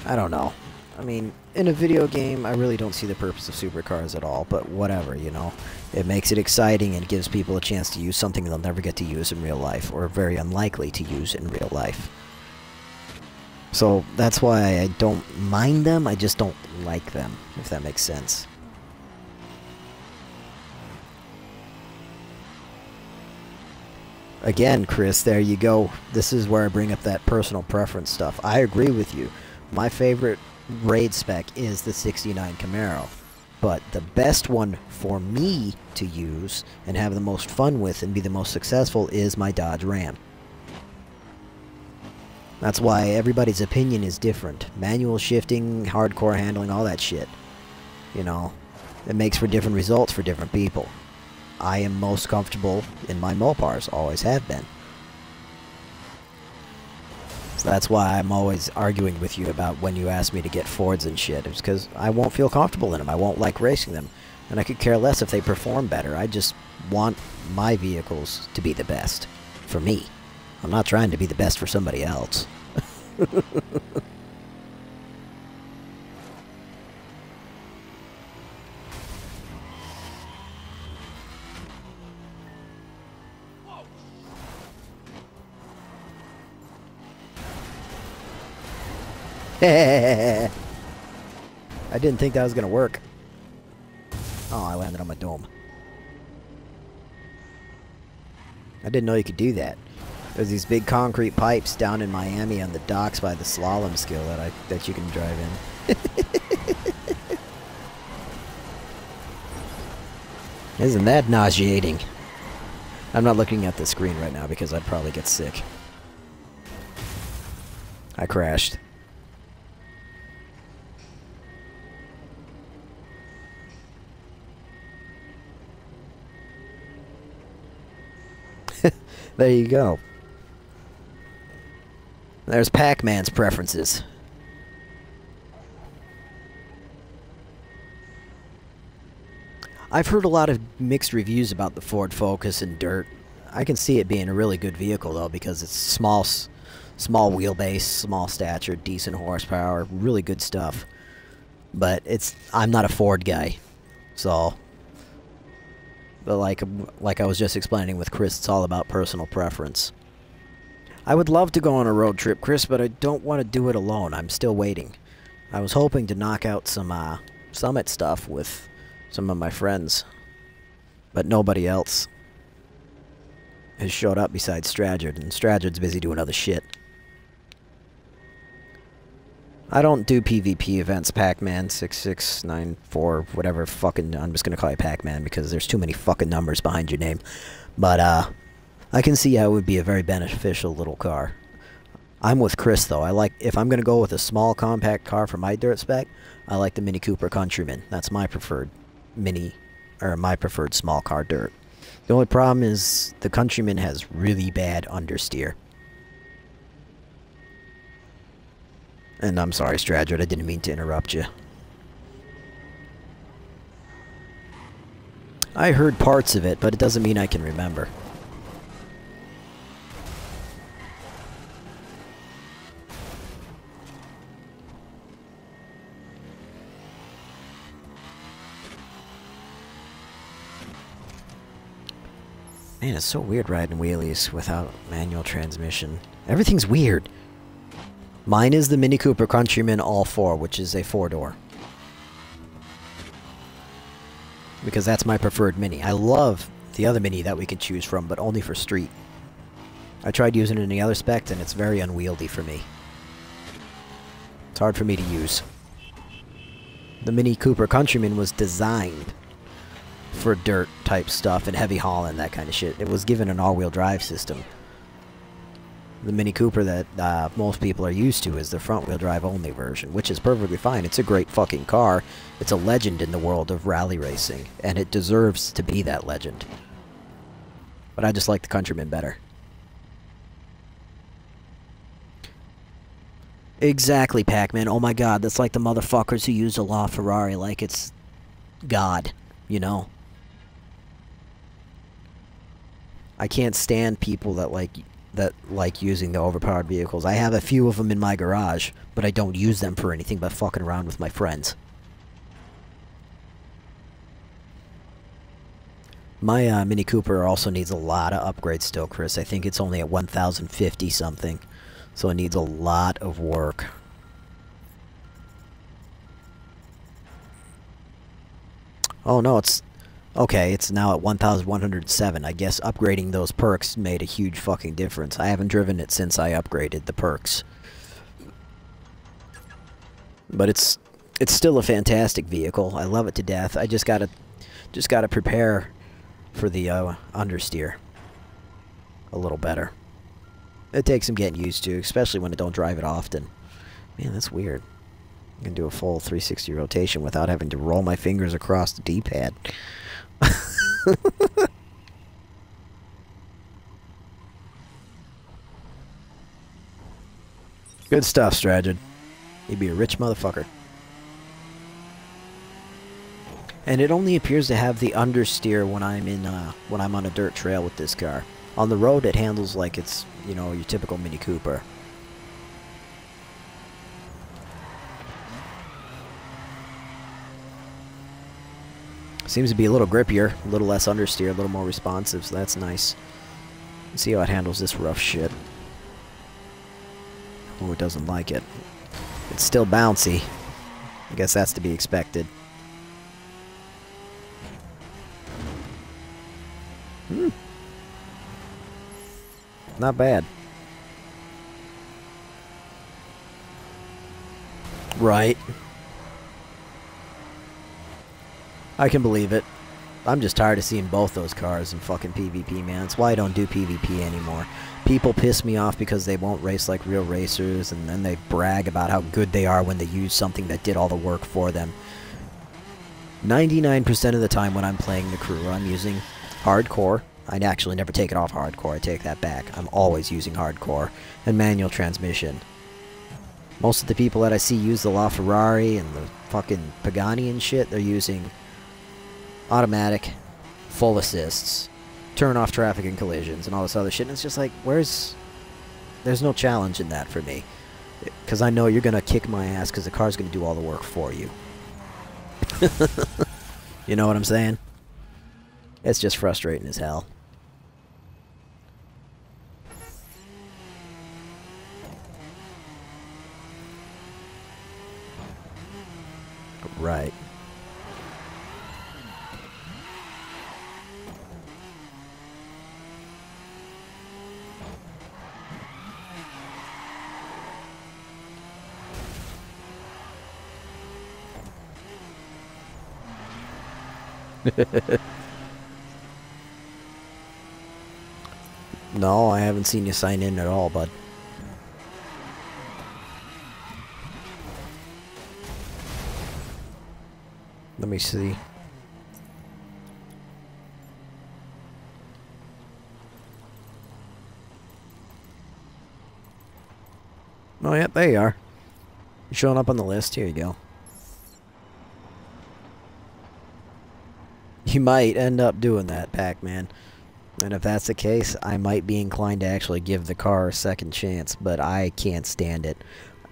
I don't know. I mean, in a video game, I really don't see the purpose of supercars at all, but whatever, you know. It makes it exciting and gives people a chance to use something they'll never get to use in real life, or very unlikely to use in real life. So, that's why I don't mind them, I just don't like them, if that makes sense. Again, Chris, there you go. This is where I bring up that personal preference stuff. I agree with you. My favorite raid spec is the 69 Camaro. But the best one for me to use and have the most fun with and be the most successful is my Dodge Ram. That's why everybody's opinion is different. Manual shifting, hardcore handling, all that shit. You know, it makes for different results for different people. I am most comfortable in my Mopars, always have been. So that's why I'm always arguing with you about when you ask me to get Fords and shit. It's because I won't feel comfortable in them. I won't like racing them. And I could care less if they perform better. I just want my vehicles to be the best. For me. I'm not trying to be the best for somebody else. I didn't think that was gonna work. Oh, I landed on my dome. I didn't know you could do that. There's these big concrete pipes down in Miami on the docks by the slalom skill that you can drive in. Isn't that nauseating? I'm not looking at the screen right now because I'd probably get sick. I crashed. There you go. There's Pac-Man's preferences. I've heard a lot of mixed reviews about the Ford Focus and Dirt. I can see it being a really good vehicle though because it's small wheelbase, small stature, decent horsepower, really good stuff. But I'm not a Ford guy, so. But like I was just explaining with Chris, it's all about personal preference. I would love to go on a road trip, Chris, but I don't want to do it alone. I'm still waiting. I was hoping to knock out some Summit stuff with some of my friends, but nobody else has showed up besides Stradford, and Stradford's busy doing other shit. I don't do PvP events, Pac-Man 6694, whatever fucking, I'm just gonna call you Pac-Man because there's too many fucking numbers behind your name. But, I can see how it would be a very beneficial little car. I'm with Chris though, if I'm gonna go with a small compact car for my dirt spec, I like the Mini Cooper Countryman. That's my preferred my preferred small car dirt. The only problem is the Countryman has really bad understeer. And I'm sorry, Stradford, I didn't mean to interrupt you. I heard parts of it, but it doesn't mean I can remember. Man, it's so weird riding wheelies without manual transmission. Everything's weird. Mine is the Mini Cooper Countryman All-4, which is a 4-door. Because that's my preferred Mini. I love the other Mini that we can choose from, but only for street. I tried using it in the other specs, and it's very unwieldy for me. It's hard for me to use. The Mini Cooper Countryman was designed for dirt type stuff and heavy hauling, that kind of shit. It was given an all-wheel drive system. The Mini Cooper that most people are used to is the front-wheel drive only version, which is perfectly fine. It's a great fucking car. It's a legend in the world of rally racing, and it deserves to be that legend. But I just like the Countryman better. Exactly, Pac-Man. Oh my god, that's like the motherfuckers who use a LaFerrari like it's God, you know? I can't stand people that like using the overpowered vehicles. I have a few of them in my garage, but I don't use them for anything but fucking around with my friends. My Mini Cooper also needs a lot of upgrades still, Chris. I think it's only at 1,050 something, so it needs a lot of work. Oh no, it's... Okay, it's now at 1,107. I guess upgrading those perks made a huge fucking difference. I haven't driven it since I upgraded the perks. But it's still a fantastic vehicle. I love it to death. I just gotta prepare for the understeer a little better. It takes some getting used to, especially when I don't drive it often. Man, that's weird. I can do a full 360 rotation without having to roll my fingers across the D-pad. Good stuff, Stragid. You'd be a rich motherfucker. And it only appears to have the understeer when I'm on a dirt trail with this car. On the road, it handles like it's, you know, your typical Mini Cooper. Seems to be a little grippier, a little less understeer, a little more responsive, so that's nice. Let's see how it handles this rough shit. Oh, it doesn't like it. It's still bouncy. I guess that's to be expected. Not bad. Right. I can believe it. I'm just tired of seeing both those cars in fucking PvP, man. That's why I don't do PvP anymore. People piss me off because they won't race like real racers, and then they brag about how good they are when they use something that did all the work for them. 99% of the time when I'm playing the crew, I'm using hardcore. I actually never take it off hardcore. I take that back. I'm always using hardcore and manual transmission. Most of the people that I see use the LaFerrari and the fucking Pagani and shit, they're using automatic, full assists, turn off traffic and collisions, and all this other shit. And it's just like, there's no challenge in that for me. Because I know you're going to kick my ass because the car's going to do all the work for you. You know what I'm saying? It's just frustrating as hell. Right. No, I haven't seen you sign in at all, bud. Let me see. Oh, yeah, there you are. You're showing up on the list. Here you go. You might end up doing that, Pac-Man. And if that's the case, I might be inclined to actually give the car a second chance, but I can't stand it.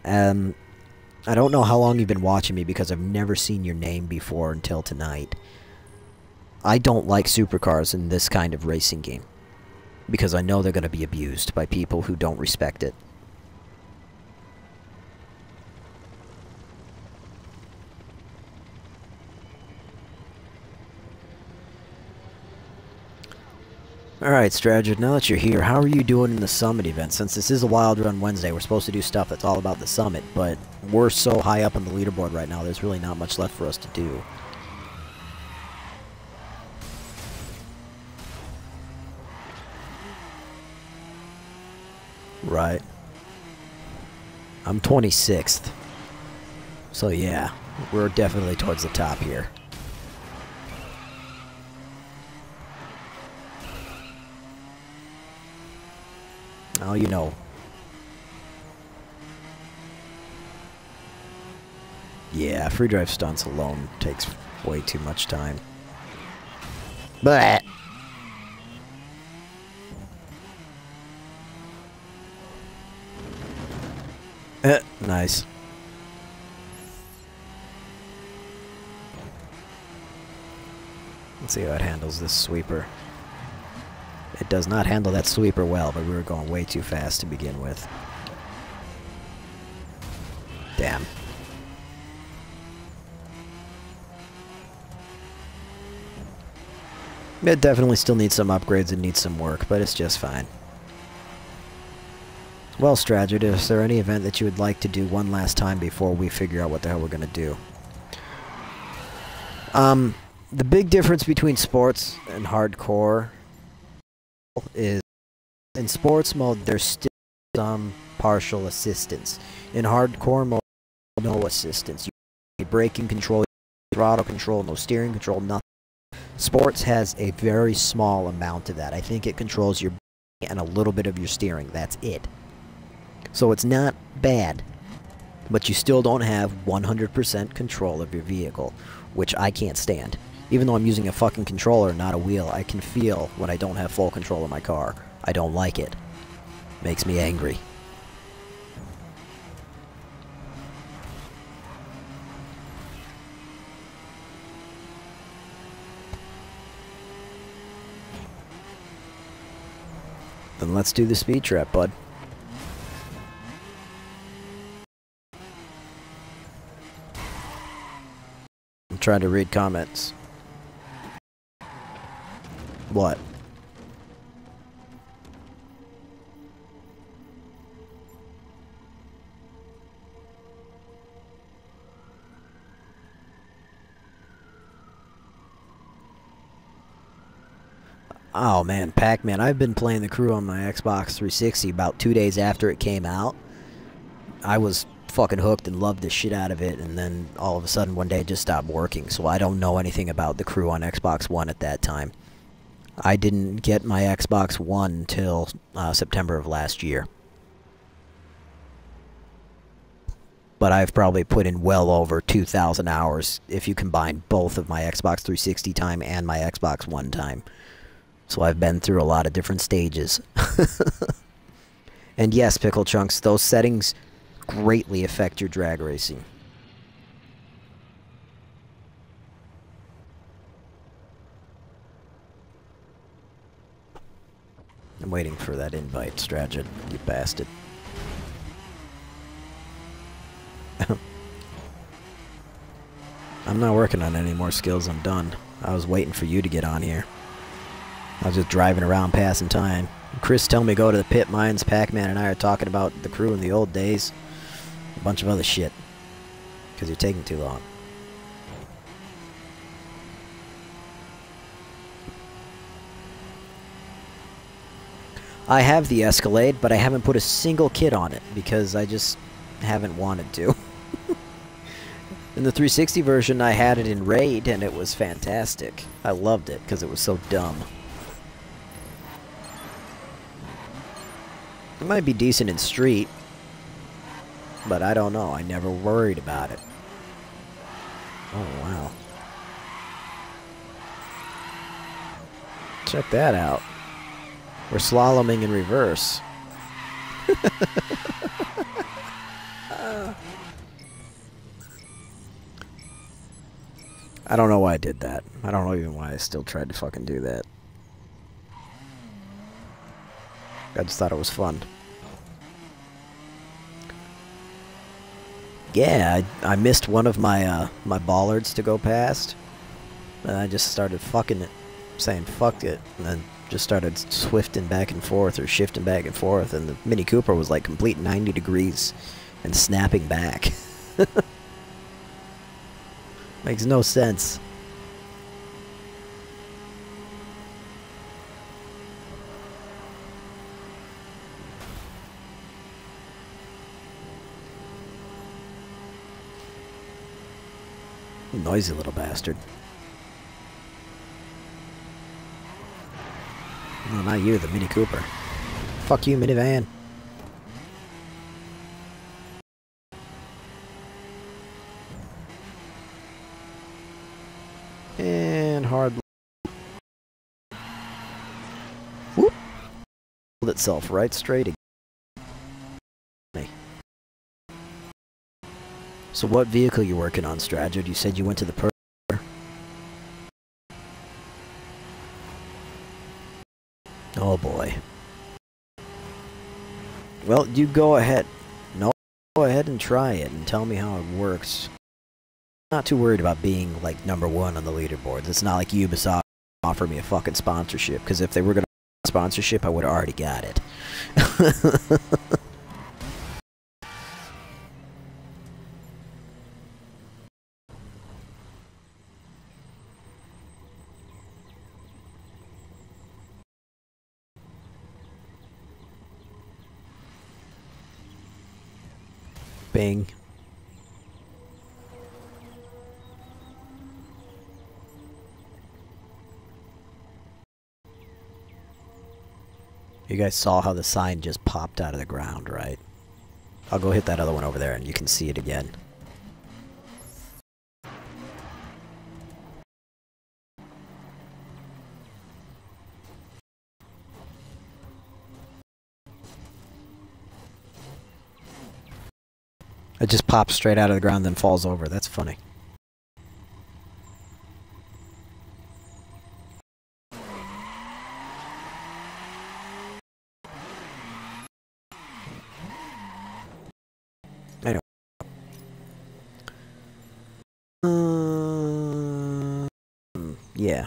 I don't know how long you've been watching me because I've never seen your name before until tonight. I don't like supercars in this kind of racing game because I know they're going to be abused by people who don't respect it. Alright, Stragid, now that you're here, how are you doing in the Summit event? Since this is a Wild Run Wednesday, we're supposed to do stuff that's all about the Summit, but we're so high up on the leaderboard right now, there's really not much left for us to do. Right. I'm 26th. So yeah, we're definitely towards the top here. Oh, you know. Yeah, free drive stunts alone takes way too much time. But nice. Let's see how it handles this sweeper. It does not handle that sweeper well, but we were going way too fast to begin with. Damn. It definitely still needs some upgrades and needs some work, but it's just fine. Well, Stratford, is there any event that you would like to do one last time before we figure out what the hell we're going to do? The big difference between sports and hardcore is in sports mode there's still some partial assistance. In hardcore mode, no assistance. You braking control, throttle control, no steering control, nothing. Sports has a very small amount of that. I think it controls your braking and a little bit of your steering. That's it. So it's not bad, but you still don't have 100% control of your vehicle, which I can't stand. Even though I'm using a fucking controller, not a wheel, I can feel when I don't have full control of my car. I don't like it. Makes me angry. Then let's do the speed trap, bud. I'm trying to read comments. What? Oh man, Pac-Man. I've been playing the crew on my Xbox 360 about 2 days after it came out. I was fucking hooked and loved the shit out of it, and then all of a sudden one day it just stopped working, so I don't know anything about the crew on Xbox One at that time. I didn't get my Xbox One until September of last year. But I've probably put in well over 2,000 hours if you combine both of my Xbox 360 time and my Xbox One time. So I've been through a lot of different stages. And yes, Pickle Chunks, those settings greatly affect your drag racing. I'm waiting for that invite, Stratford, you bastard. I'm not working on any more skills, I'm done. I was waiting for you to get on here. I was just driving around passing time. Chris telling me go to the pit mines. Pac-Man and I are talking about the crew in the old days. A bunch of other shit. Because you're taking too long. I have the Escalade, but I haven't put a single kit on it because I just haven't wanted to. In the 360 version, I had it in Raid, and it was fantastic. I loved it because it was so dumb. It might be decent in Street, but I don't know. I never worried about it. Oh, wow. Check that out. We're slaloming in reverse. I don't know why I did that. I don't know even why I still tried to fucking do that. I just thought it was fun. Yeah, I missed one of my my bollards to go past, and I just started fucking it, saying fuck it, and then just started swifting back and forth or shifting back and forth, and the Mini Cooper was like complete 90 degrees and snapping back. Makes no sense. Noisy little bastard. No, not you, the Mini Cooper. Fuck you, minivan. itself right straight again. So what vehicle you working on, Stratford? You said you went to the Oh boy. Well, you go ahead. No, go ahead and try it and tell me how it works. Not too worried about being, like, #1 on the leaderboards. It's not like Ubisoft offer me a fucking sponsorship, because if they were gonna sponsorship, I would have already got it. Bing. You guys saw how the sign just popped out of the ground, right? I'll go hit that other one over there and you can see it again. It just pops straight out of the ground, then falls over. That's funny. Anyway. Yeah.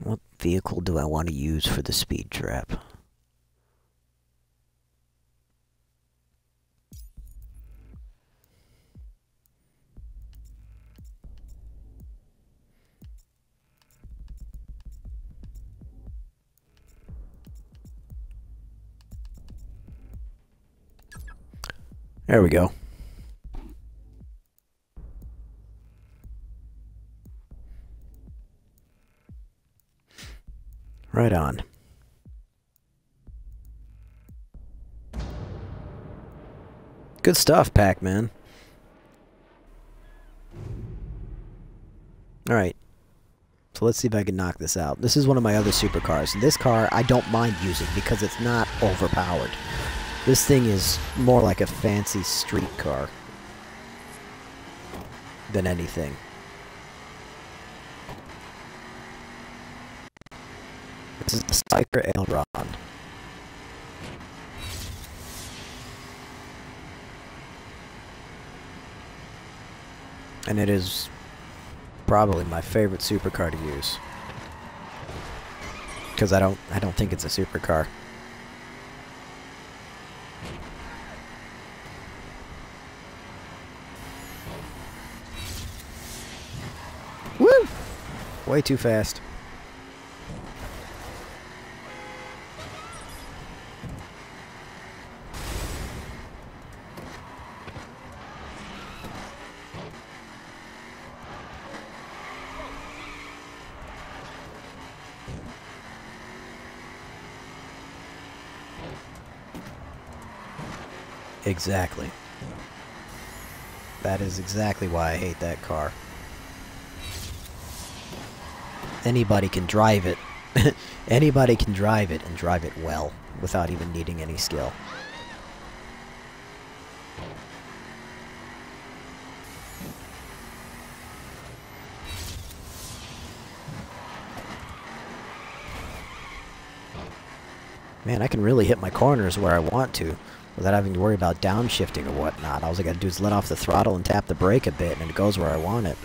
What vehicle do I want to use for the speed trap? There we go. Right on. Good stuff, Pac-Man. Alright. So let's see if I can knock this out. This is one of my other supercars. And this car, I don't mind using because it's not overpowered. This thing is more like a fancy street car than anything. This is the Spiker Aileron. And it is probably my favorite supercar to use. Because I don't think it's a supercar. Woo! Way too fast. Exactly. That is exactly why I hate that car. Anybody can drive it. Anybody can drive it and drive it well without even needing any skill. Man, I can really hit my corners where I want to without having to worry about downshifting or whatnot. All I gotta do is let off the throttle and tap the brake a bit and it goes where I want it.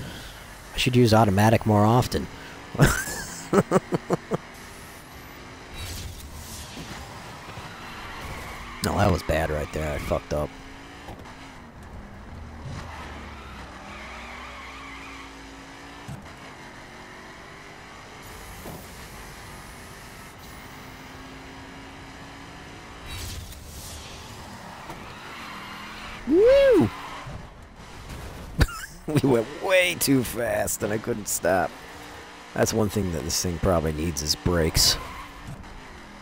I should use automatic more often. No, that was bad right there. I fucked up. Woo! We went way too fast and I couldn't stop. That's one thing that this thing probably needs is brakes.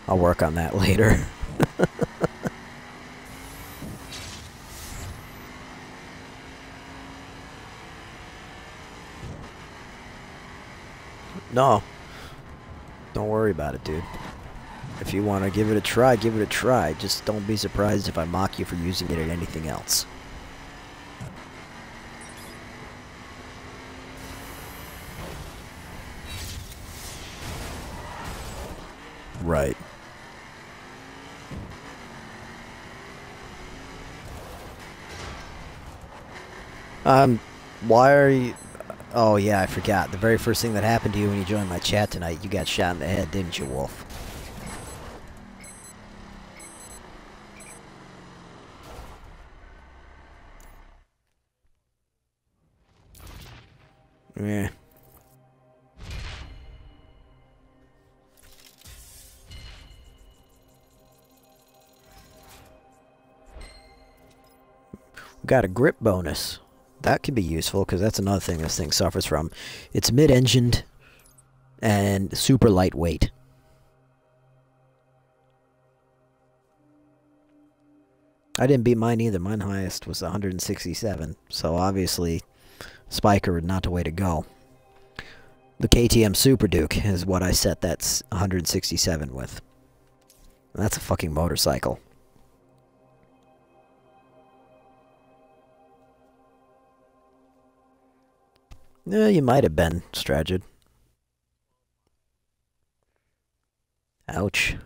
I'll work on that later. No. Don't worry about it, dude. If you want to give it a try, give it a try. Just don't be surprised if I mock you for using it at anything else. Right. Why are you... Oh, yeah, I forgot. The very first thing that happened to you when you joined my chat tonight, you got shot in the head, didn't you, Wolf? Yeah. We got a grip bonus. That could be useful, because that's another thing this thing suffers from. It's mid-engined and super lightweight. I didn't beat mine either. Mine highest was 167, so obviously Spiker not the way to go. The KTM Super Duke is what I set that 167 with. And that's a fucking motorcycle. Yeah, you might have been, Stragid. Ouch.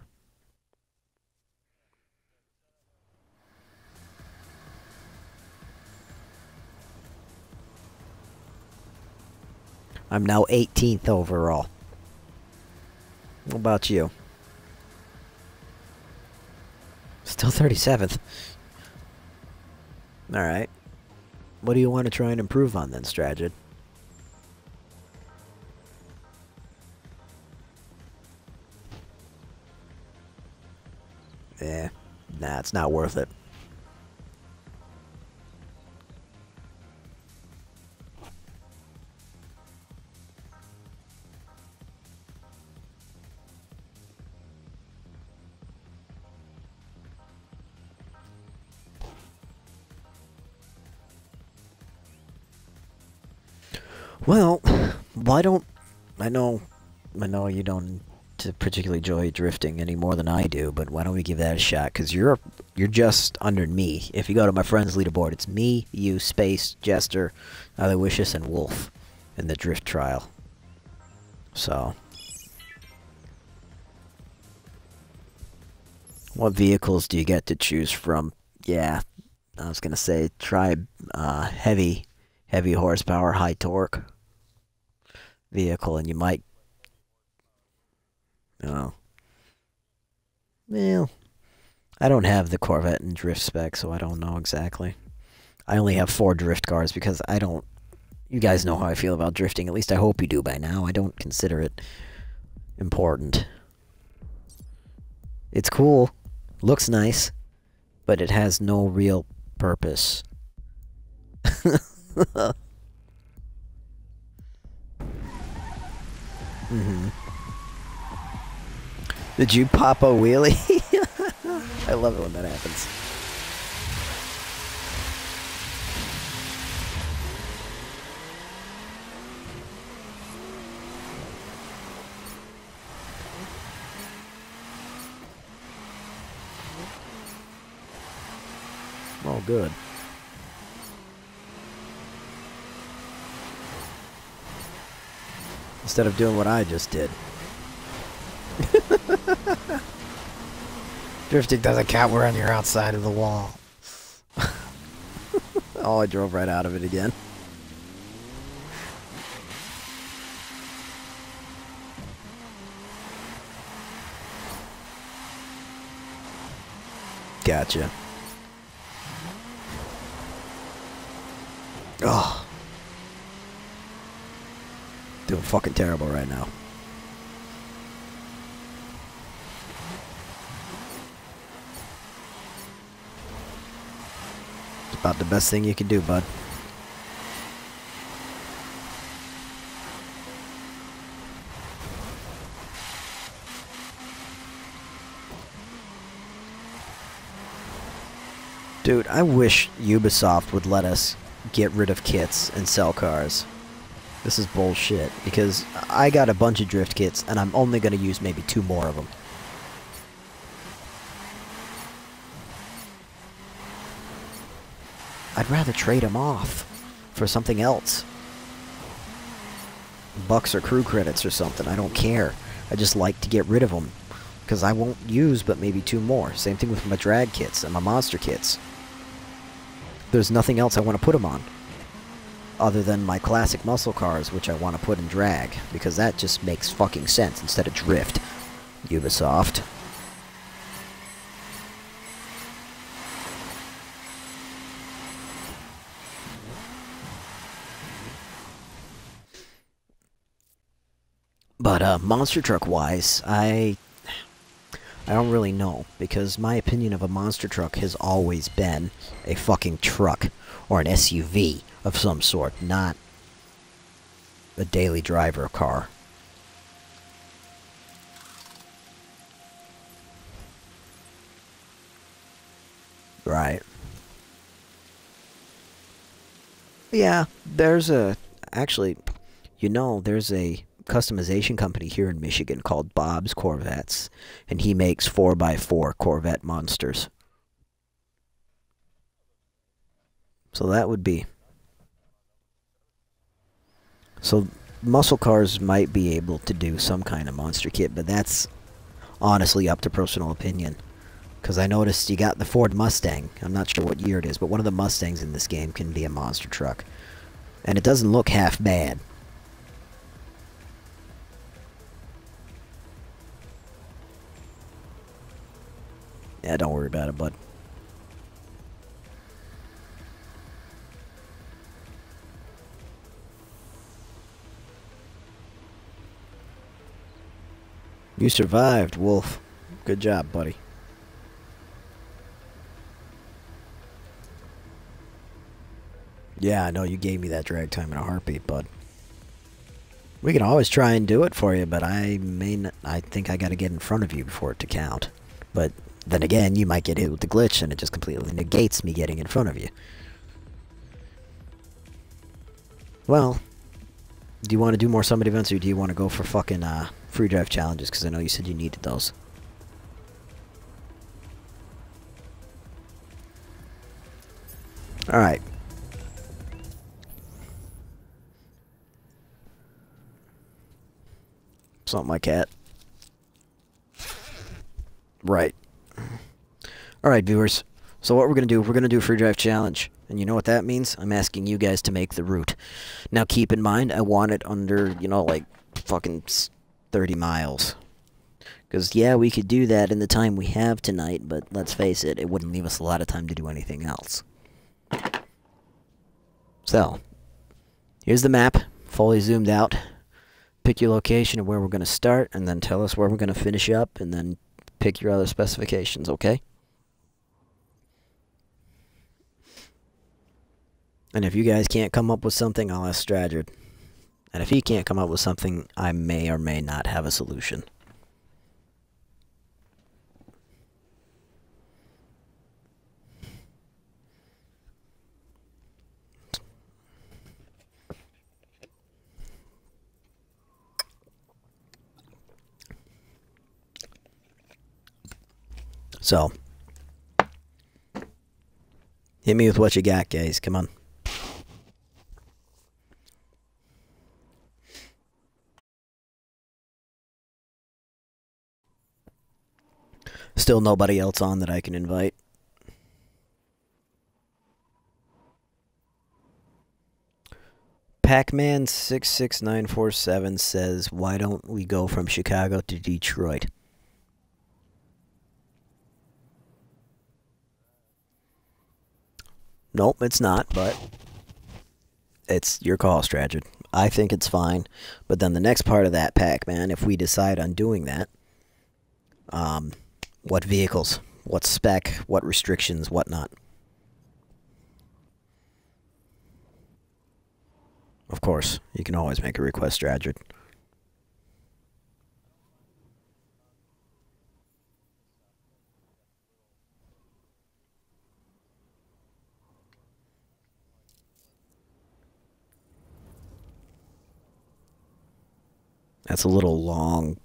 I'm now 18th overall. What about you? Still 37th. Alright. What do you want to try and improve on then, Stragid? Eh, nah, it's not worth it. Well, why don't... I know you don't particularly enjoy drifting any more than I do, but why don't we give that a shot? Because you're just under me. If you go to my friends leaderboard, it's me, you, Space, Jester, Otherwicious, and Wolf in the drift trial. So... what vehicles do you get to choose from? Yeah, I was gonna say try heavy horsepower, high torque vehicle, and you might... Oh. Well, I don't have the Corvette and drift spec, so I don't know exactly. I only have 4 drift cars because I don't... You guys know how I feel about drifting. At least I hope you do by now. I don't consider it important. It's cool. Looks nice. But it has no real purpose. Mm-hmm. Did you pop a wheelie? I love it when that happens. Oh, good. Instead of doing what I just did. Drifting doesn't count, we're on your outside of the wall. Oh, I drove right out of it again. Gotcha. Oh. Doing fucking terrible right now. It's about the best thing you can do, bud. Dude, I wish Ubisoft would let us get rid of kits and sell cars. This is bullshit, because I got a bunch of drift kits, and I'm only going to use maybe 2 more of them. I'd rather trade them off for something else. Bucks or crew credits or something, I don't care. I just like to get rid of them, because I won't use but maybe 2 more. Same thing with my drag kits and my monster kits. There's nothing else I want to put them on, other than my classic muscle cars, which I want to put in drag, because that just makes fucking sense instead of drift. Ubisoft. But monster truck wise, I don't really know, because my opinion of a monster truck has always been a fucking truck or an SUV of some sort, not a daily driver car. Right. Yeah, actually, there's a customization company here in Michigan called Bob's Corvettes, and he makes 4x4 Corvette monsters. So that would be... So muscle cars might be able to do some kind of monster kit, but that's honestly up to personal opinion. Because I noticed you got the Ford Mustang. I'm not sure what year it is, but one of the Mustangs in this game can be a monster truck. And it doesn't look half bad. Yeah, don't worry about it, bud. You survived, Wolf. Good job, buddy. Yeah, I know you gave me that drag time in a heartbeat, bud. We can always try and do it for you, but I think I gotta get in front of you before it to count. But then again, you might get hit with the glitch, and it just completely negates me getting in front of you. Well, do you want to do more summit events, or do you want to go for fucking free drive challenges? Because I know you said you needed those. Alright. Something like that. Right. Alright, viewers. So what we're going to do a free drive challenge. And you know what that means? I'm asking you guys to make the route. Now keep in mind, I want it under, like, fucking 30 miles. Because, yeah, we could do that in the time we have tonight, but let's face it, it wouldn't leave us a lot of time to do anything else. So, here's the map, fully zoomed out. Pick your location and where we're going to start, and then tell us where we're going to finish up, and then pick your other specifications, okay? And if you guys can't come up with something, I'll ask Stradford. And if he can't come up with something, I may or may not have a solution. So, hit me with what you got, guys. Come on. Still nobody else on that I can invite. Pac-Man 66947 says, why don't we go from Chicago to Detroit? Nope, it's not, but it's your call, Stratford. I think it's fine. But then the next part of that, Pac-Man, if we decide on doing that, what vehicles, what spec, what restrictions, whatnot. Of course, you can always make a request, Stratford. That's a little long.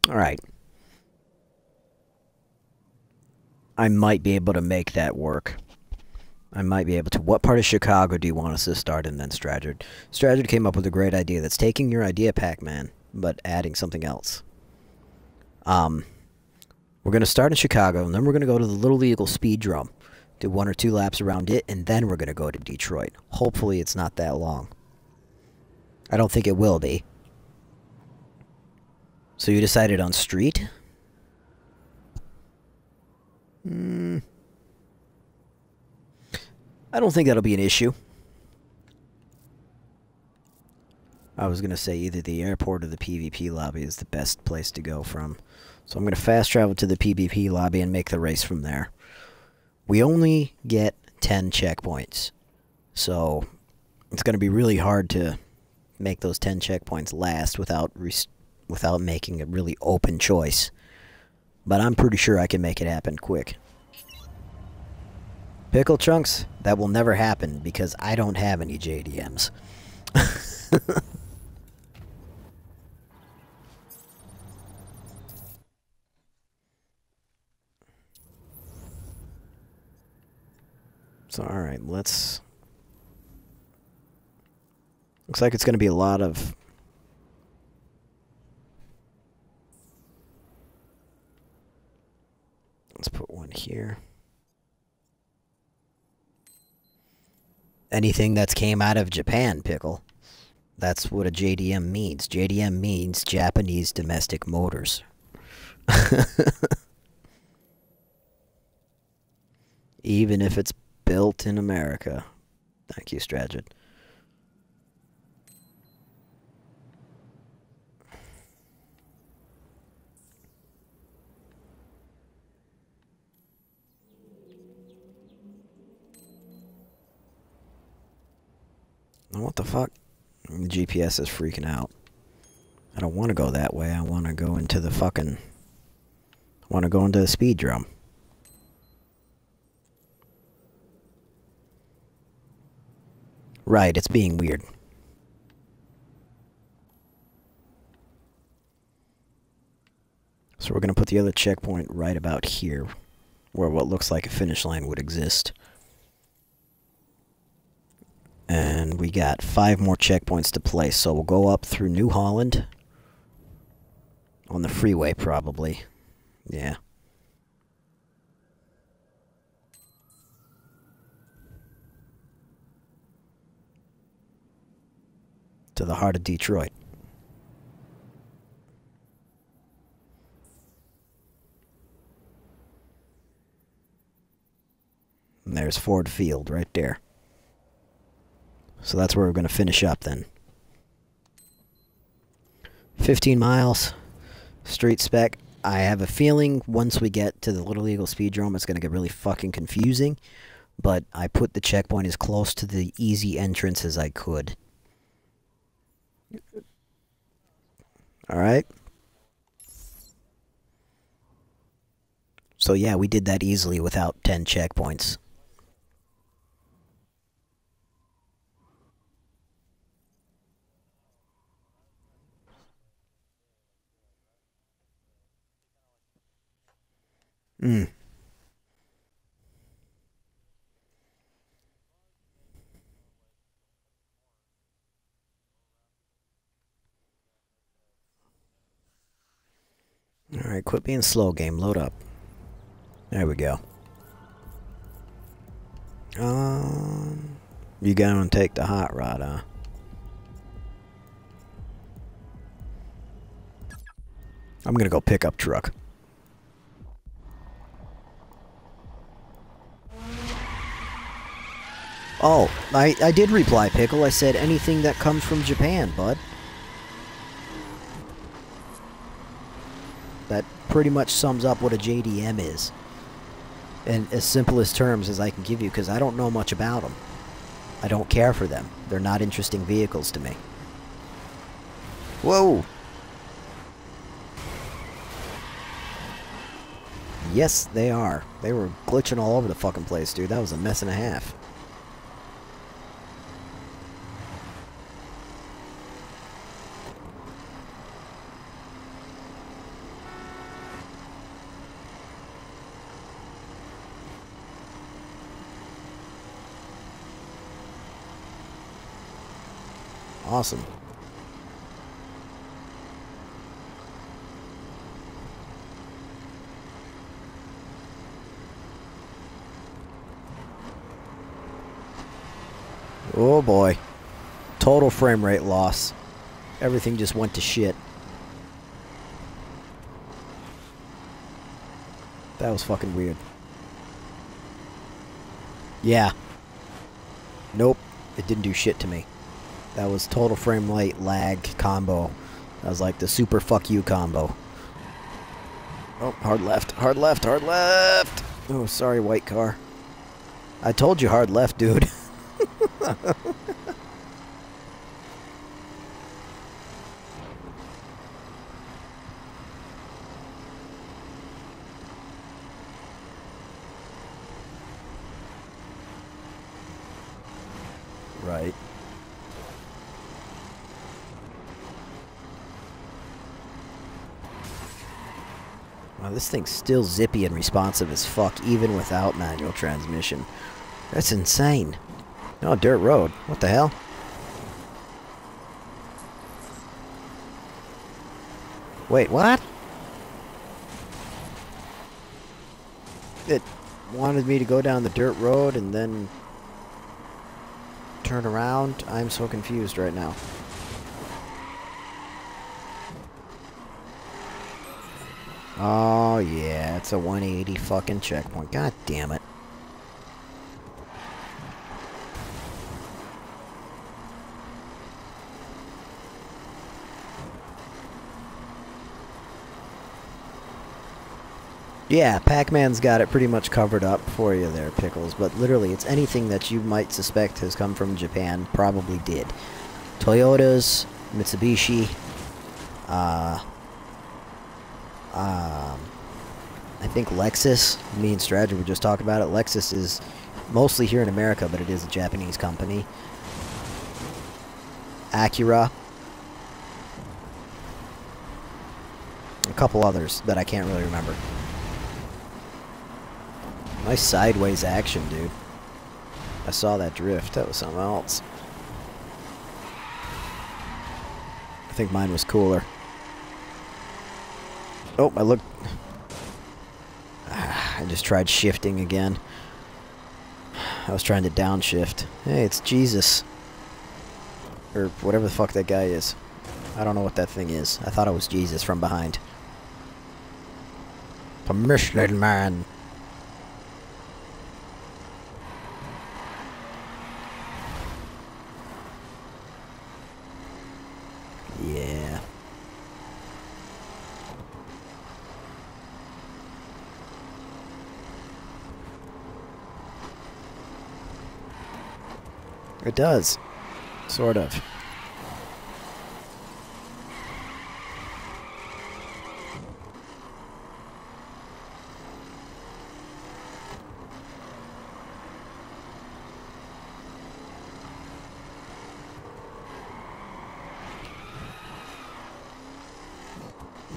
Alright. I might be able to make that work. I might be able to. What part of Chicago do you want us to start in then, Stratford? Stratford came up with a great idea that's taking your idea, Pac-Man, but adding something else. We're going to start in Chicago, and then we're going to go to the Little Eagle Speed Drum, do 1 or 2 laps around it, and then we're going to go to Detroit. Hopefully it's not that long. I don't think it will be. So you decided on street? I don't think that'll be an issue. I was going to say either the airport or the PvP lobby is the best place to go from. So I'm going to fast travel to the PvP lobby and make the race from there. We only get 10 checkpoints. So it's going to be really hard to make those 10 checkpoints last without making a really open choice. But I'm pretty sure I can make it happen quick. Pickle Chunks, that will never happen because I don't have any JDMs. So, alright, let's... Looks like it's going to be a lot of... Let's put one here. Anything that's came out of Japan, Pickle. That's what a JDM means. JDM means Japanese Domestic Motors. Even if it's built in America. Thank you, Stratford. What the fuck? The GPS is freaking out. I don't want to go that way. I want to go into the fucking... I want to go into the speed drum. Right, it's being weird. So we're going to put the other checkpoint right about here, where what looks like a finish line would exist. And we got 5 more checkpoints to place, so we'll go up through New Holland. On the freeway, probably. Yeah. To the heart of Detroit. And there's Ford Field right there. So that's where we're going to finish up then. 15 miles. Street spec. I have a feeling once we get to the Little Eagle Speedrome, it's going to get really fucking confusing. But I put the checkpoint as close to the easy entrance as I could. Alright. So yeah, we did that easily without 10 checkpoints. Alright, quit being slow, game. Load up. There we go. You gonna take the hot rod, huh? I'm gonna go pick up truck. Oh, I did reply, Pickle. I said anything that comes from Japan, bud. That pretty much sums up what a JDM is. In as simplest terms as I can give you, because I don't know much about them. I don't care for them. They're not interesting vehicles to me. Whoa! Yes, they are. They were glitching all over the fucking place, dude. That was a mess and a half. Awesome. Oh boy. Total frame rate loss. Everything just went to shit. That was fucking weird. Yeah. Nope. It didn't do shit to me. That was total frame rate lag combo. That was like the super fuck you combo. Oh, hard left, hard left, hard left! Oh, sorry, white car. I told you hard left, dude. Right. Wow, this thing's still zippy and responsive as fuck, even without manual transmission. That's insane. Oh, dirt road. What the hell? Wait, what? It wanted me to go down the dirt road and then turn around? I'm so confused right now. Oh, yeah, it's a 180 fucking checkpoint. God damn it. Yeah, Pac-Man's got it pretty much covered up for you there, Pickles, but literally, it's anything that you might suspect has come from Japan, probably did. Toyotas, Mitsubishi, I think Lexus, me and Stradger were just talking about it. Lexus is mostly here in America, but it is a Japanese company. Acura. A couple others that I can't really remember. Nice sideways action, dude. I saw that drift. That was something else. I think mine was cooler. Oh, I looked... I just tried shifting again. I was trying to downshift. Hey, it's Jesus. Or whatever the fuck that guy is. I don't know what that thing is. I thought it was Jesus from behind. The Michelin Man. Yeah. It does. Sort of.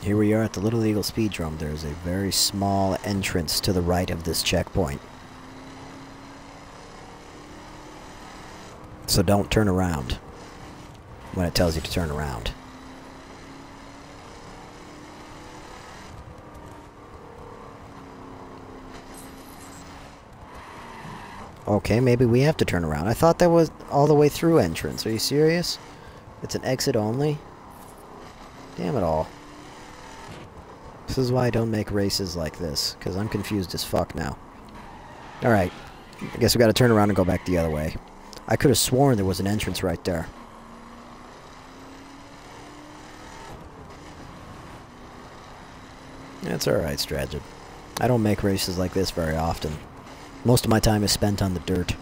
Here we are at the Little Eagle Speedrome. There's a very small entrance to the right of this checkpoint. So don't turn around when it tells you to turn around. Okay, maybe we have to turn around. I thought that was all the way through entrance. Are you serious? It's an exit only? Damn it all. This is why I don't make races like this, because I'm confused as fuck now. Alright, I guess we gotta turn around and go back the other way. I could have sworn there was an entrance right there. That's alright, Stradgett. I don't make races like this very often. Most of my time is spent on the dirt.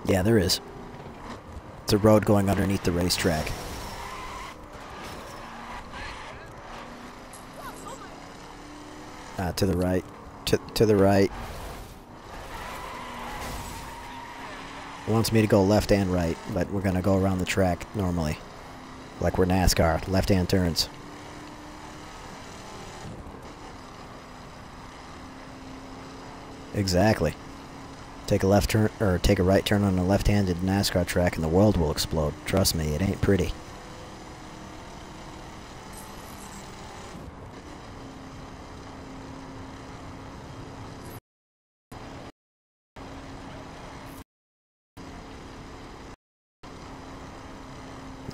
Yeah, there is. It's a road going underneath the racetrack. To the right. To the right. It wants me to go left and right, but we're gonna go around the track normally. Like we're NASCAR, left-hand turns. Exactly. Take a left turn, or take a right turn on a left-handed NASCAR track and the world will explode. Trust me, it ain't pretty.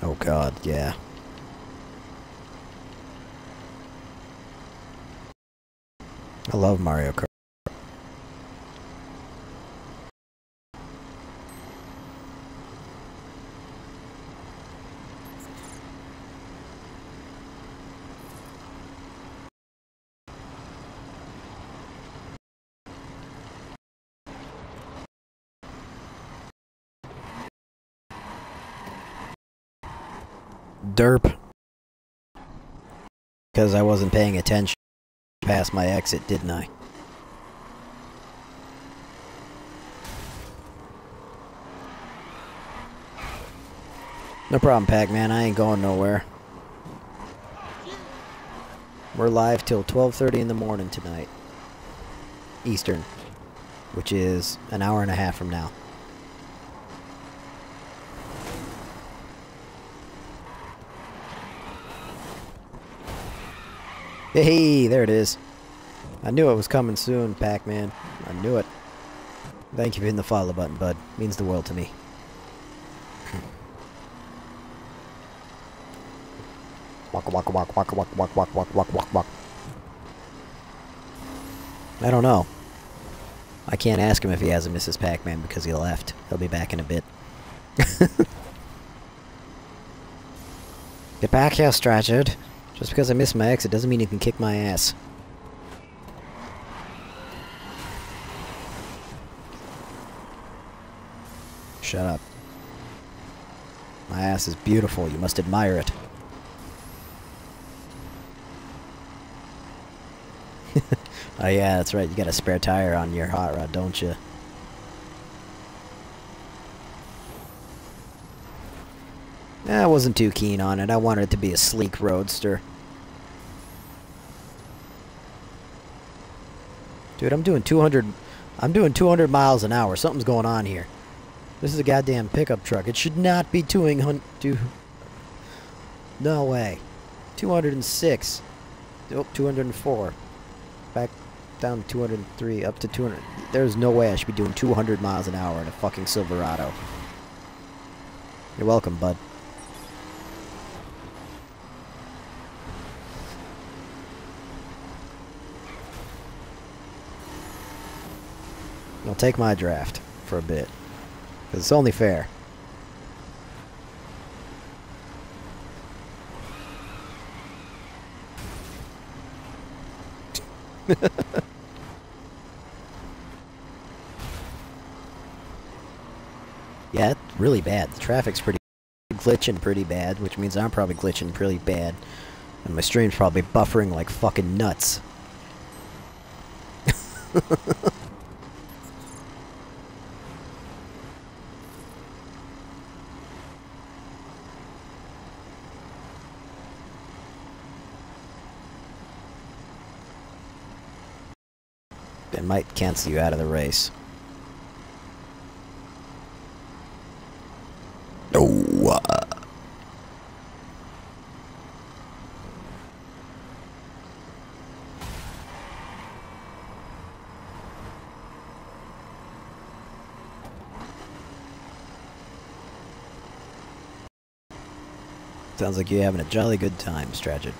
Oh god, yeah. I love Mario Kart. Derp. Because I wasn't paying attention past my exit, didn't I? No problem, Pac-Man. I ain't going nowhere. We're live till 12:30 in the morning tonight. Eastern. Which is an hour and a half from now. Hey, there it is. I knew it was coming soon, Pac-Man. I knew it. Thank you for hitting the follow button, bud. Means the world to me. Walk, walk, walk, walk, walk, walk, walk, walk, walk, walk, walk. I don't know. I can't ask him if he has a Mrs. Pac-Man because he left. He'll be back in a bit. Get back here, Strachard. Just because I missed my exit doesn't mean you can kick my ass. Shut up. My ass is beautiful. You must admire it. Oh yeah, that's right. You got a spare tire on your hot rod, don't you? I wasn't too keen on it. I wanted it to be a sleek roadster. Dude, I'm doing 200 miles an hour. Something's going on here. This is a goddamn pickup truck. It should not be doing no way. 206. Oh, 204. Back down to 203, up to 200. There's no way I should be doing 200 miles an hour in a fucking Silverado. You're welcome, bud. I'll take my draft for a bit. Because it's only fair. Yeah, it's really bad. The traffic's pretty glitching pretty bad, which means I'm probably glitching pretty bad. And my stream's probably buffering like fucking nuts. It might cancel you out of the race. Oh. Sounds like you're having a jolly good time, Strachard.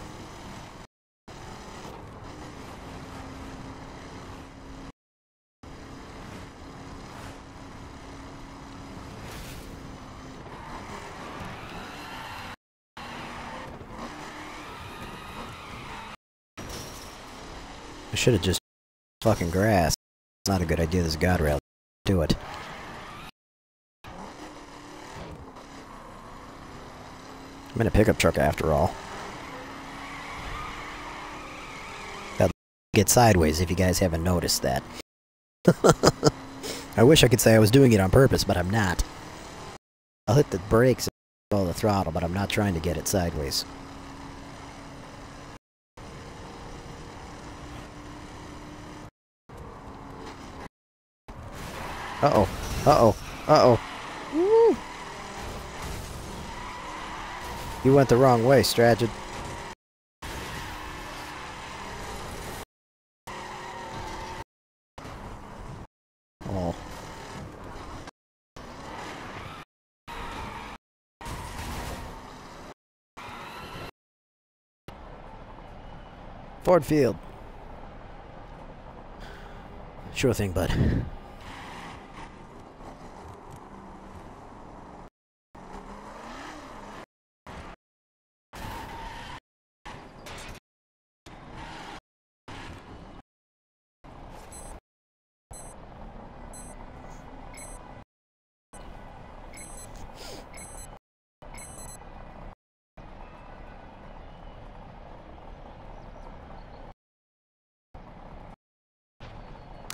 I should have just fucking grass. It's not a good idea. There's a guardrail. Do it. I'm in a pickup truck after all. That get sideways if you guys haven't noticed that. I wish I could say I was doing it on purpose, but I'm not. I'll hit the brakes and control the throttle, but I'm not trying to get it sideways. Uh-oh. Uh-oh. Uh-oh. Woo! You went the wrong way, Stragid. Oh. Ford Field. Sure thing, bud.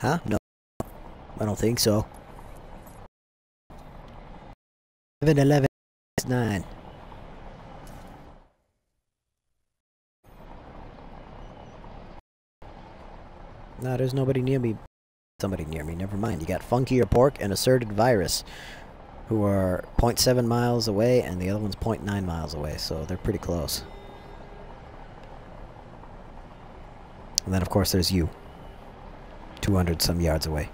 Huh? No. I don't think so. 11, 9. No, there's nobody near me. Somebody near me, never mind. You got Funkier Pork and Asserted Virus, who are 0.7 miles away, and the other one's 0.9 miles away, so they're pretty close. And then, of course, there's you. 200 some yards away.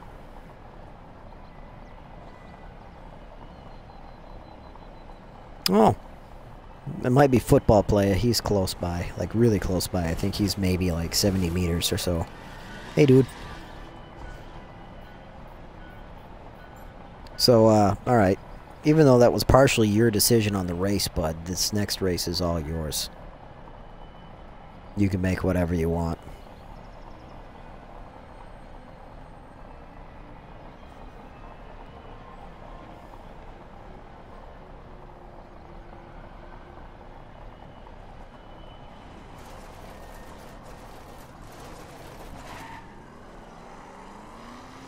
Oh. It might be football player. He's close by. Like, really close by. I think he's maybe like 70 meters or so. Hey, dude. So, alright. Even though that was partially your decision on the race, bud, this next race is all yours. You can make whatever you want.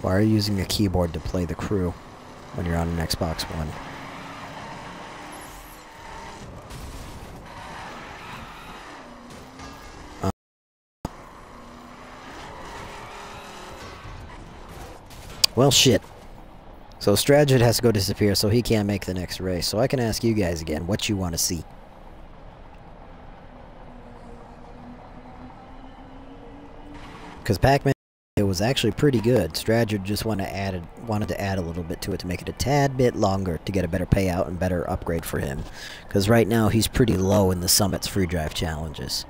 Why are you using a keyboard to play the crew when you're on an Xbox One? Well, shit. So Stragid has to go disappear, so he can't make the next race. So I can ask you guys again what you want to see. Because Pac-Man, it was actually pretty good. Stragid just wanted to add a little bit to it to make it a tad bit longer to get a better payout and better upgrade for him. Because right now he's pretty low in the Summit's free drive challenges.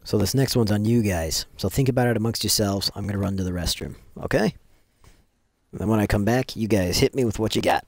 So this next one's on you guys. So think about it amongst yourselves. I'm going to run to the restroom. Okay? And then when I come back, you guys hit me with what you got.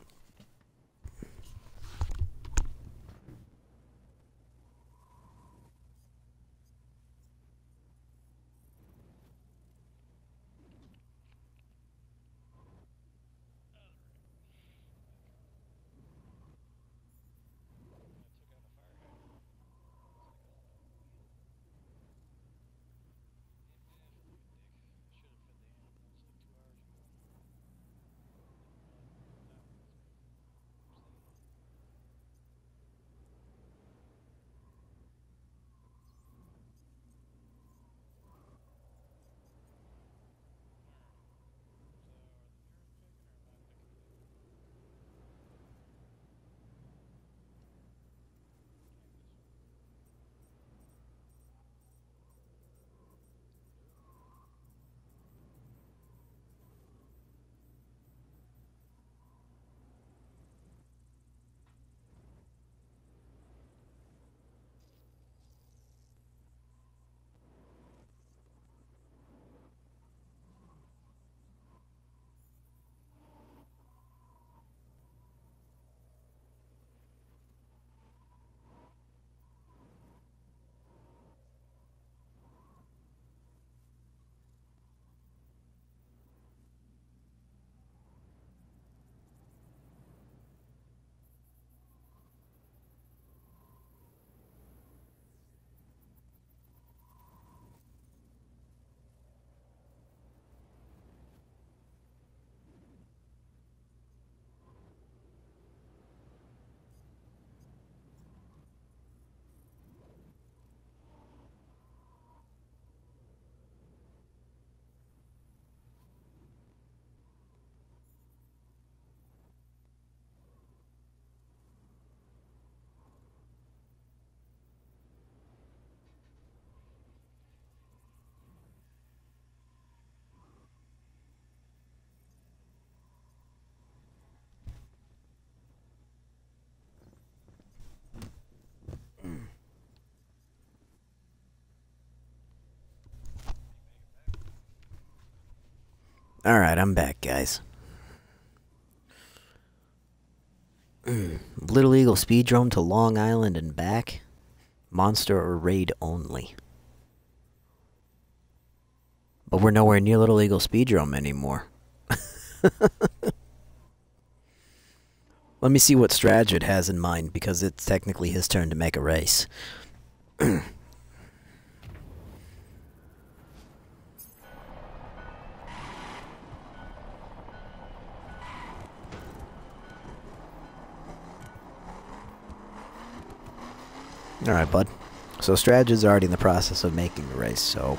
Alright, I'm back, guys. Little Eagle Speedrome to Long Island and back. Monster or raid only. But we're nowhere near Little Eagle Speedrome anymore. Let me see what Stradgett has in mind, because it's technically his turn to make a race. Alright, bud. So Stradgett's already in the process of making the race, so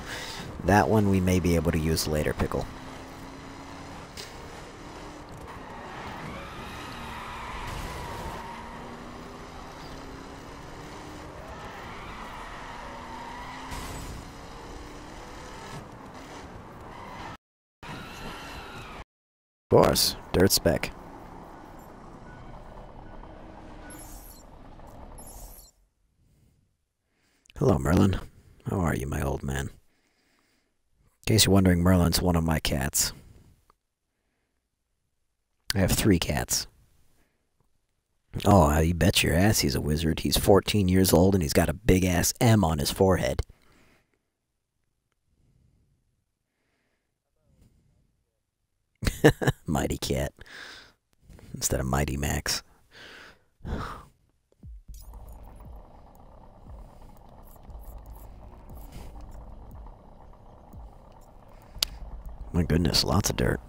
that one we may be able to use later, Pickle. Of course, dirt spec. Hello, Merlin. How are you, my old man? In case you're wondering, Merlin's one of my cats. I have 3 cats. Oh, you bet your ass he's a wizard. He's 14 years old and he's got a big-ass M on his forehead. Mighty Cat. Instead of Mighty Max. My goodness, lots of dirt.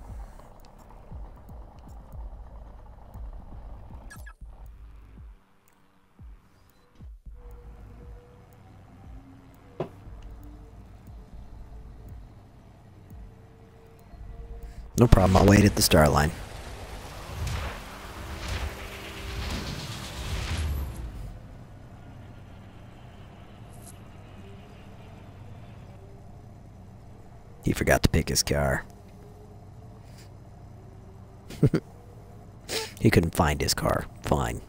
No problem, I'll wait at the start line. He forgot to pick his car. He couldn't find his car. Fine.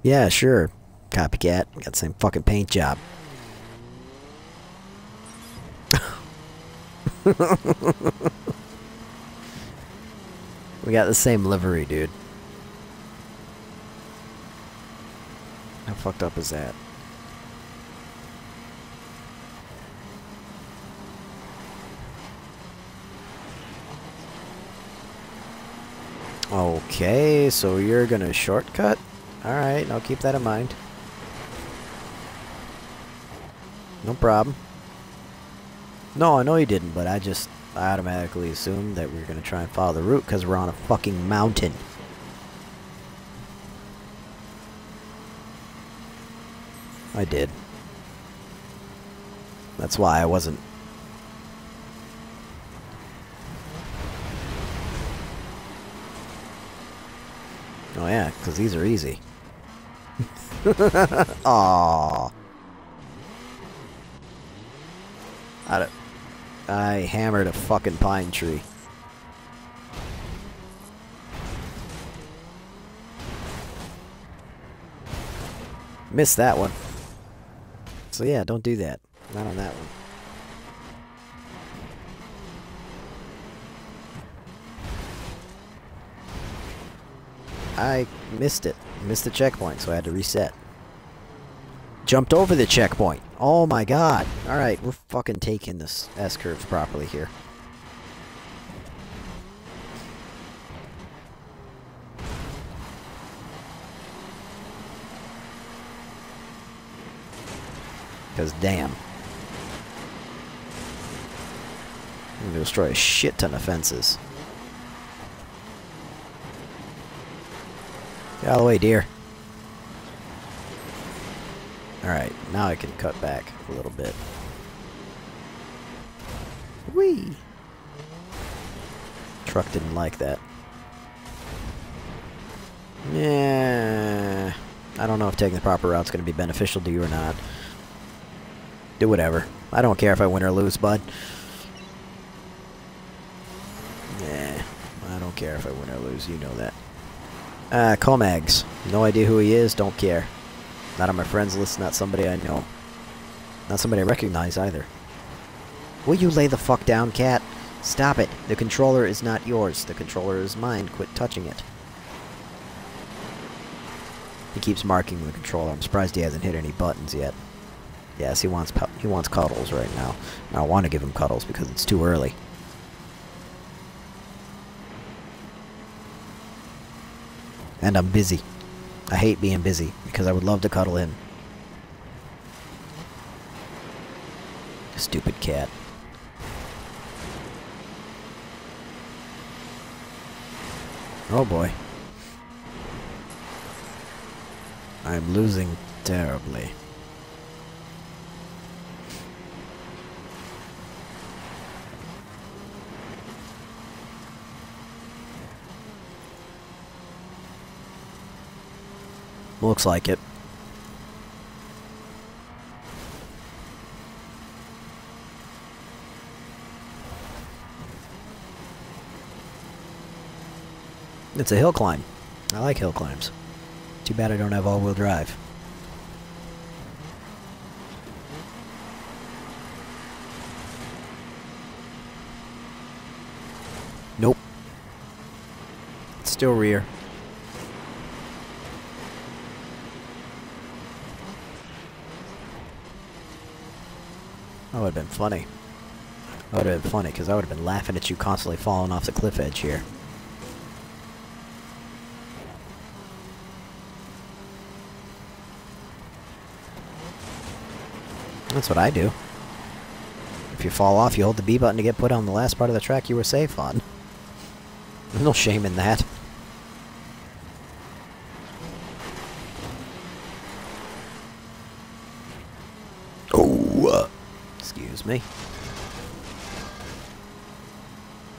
Yeah, sure. Copycat. Got the same fucking paint job. We got the same livery, dude. How fucked up is that? Okay, so you're gonna shortcut? Alright, I'll keep that in mind. No problem. No, I know you didn't, but I automatically assumed that we were gonna try and follow the route because we're on a fucking mountain. I did. That's why I wasn't. Oh yeah, because these are easy. Aww. I hammered a fucking pine tree. Missed that one. So yeah, don't do that. Not on that one. I missed it. Missed the checkpoint, so I had to reset. Jumped over the checkpoint. Oh my god. Alright, we're fucking taking this S-curves properly here. Because damn. I'm gonna destroy a shit ton of fences. Get out of the way, dear. Alright, now I can cut back a little bit. Whee! Truck didn't like that. Yeah. I don't know if taking the proper route's going to be beneficial to you or not. Do whatever. I don't care if I win or lose, bud. Yeah. I don't care if I win or lose, you know that. Comags. No idea who he is, don't care. Not on my friends list, not somebody I know. Not somebody I recognize either. Will you lay the fuck down, cat? Stop it. The controller is not yours. The controller is mine. Quit touching it. He keeps marking the controller. I'm surprised he hasn't hit any buttons yet. Yes, he wants cuddles right now. And I want to give him cuddles because it's too early. And I'm busy. I hate being busy because I would love to cuddle him. Stupid cat. Oh boy. I'm losing terribly. Looks like it. It's a hill climb. I like hill climbs. Too bad I don't have all-wheel drive. Nope. It's still rear. That would have been funny. That would have been funny, because I would have been laughing at you constantly falling off the cliff edge here. That's what I do. If you fall off, you hold the B button to get put on the last part of the track you were safe on. There's no shame in that. Oh, excuse me.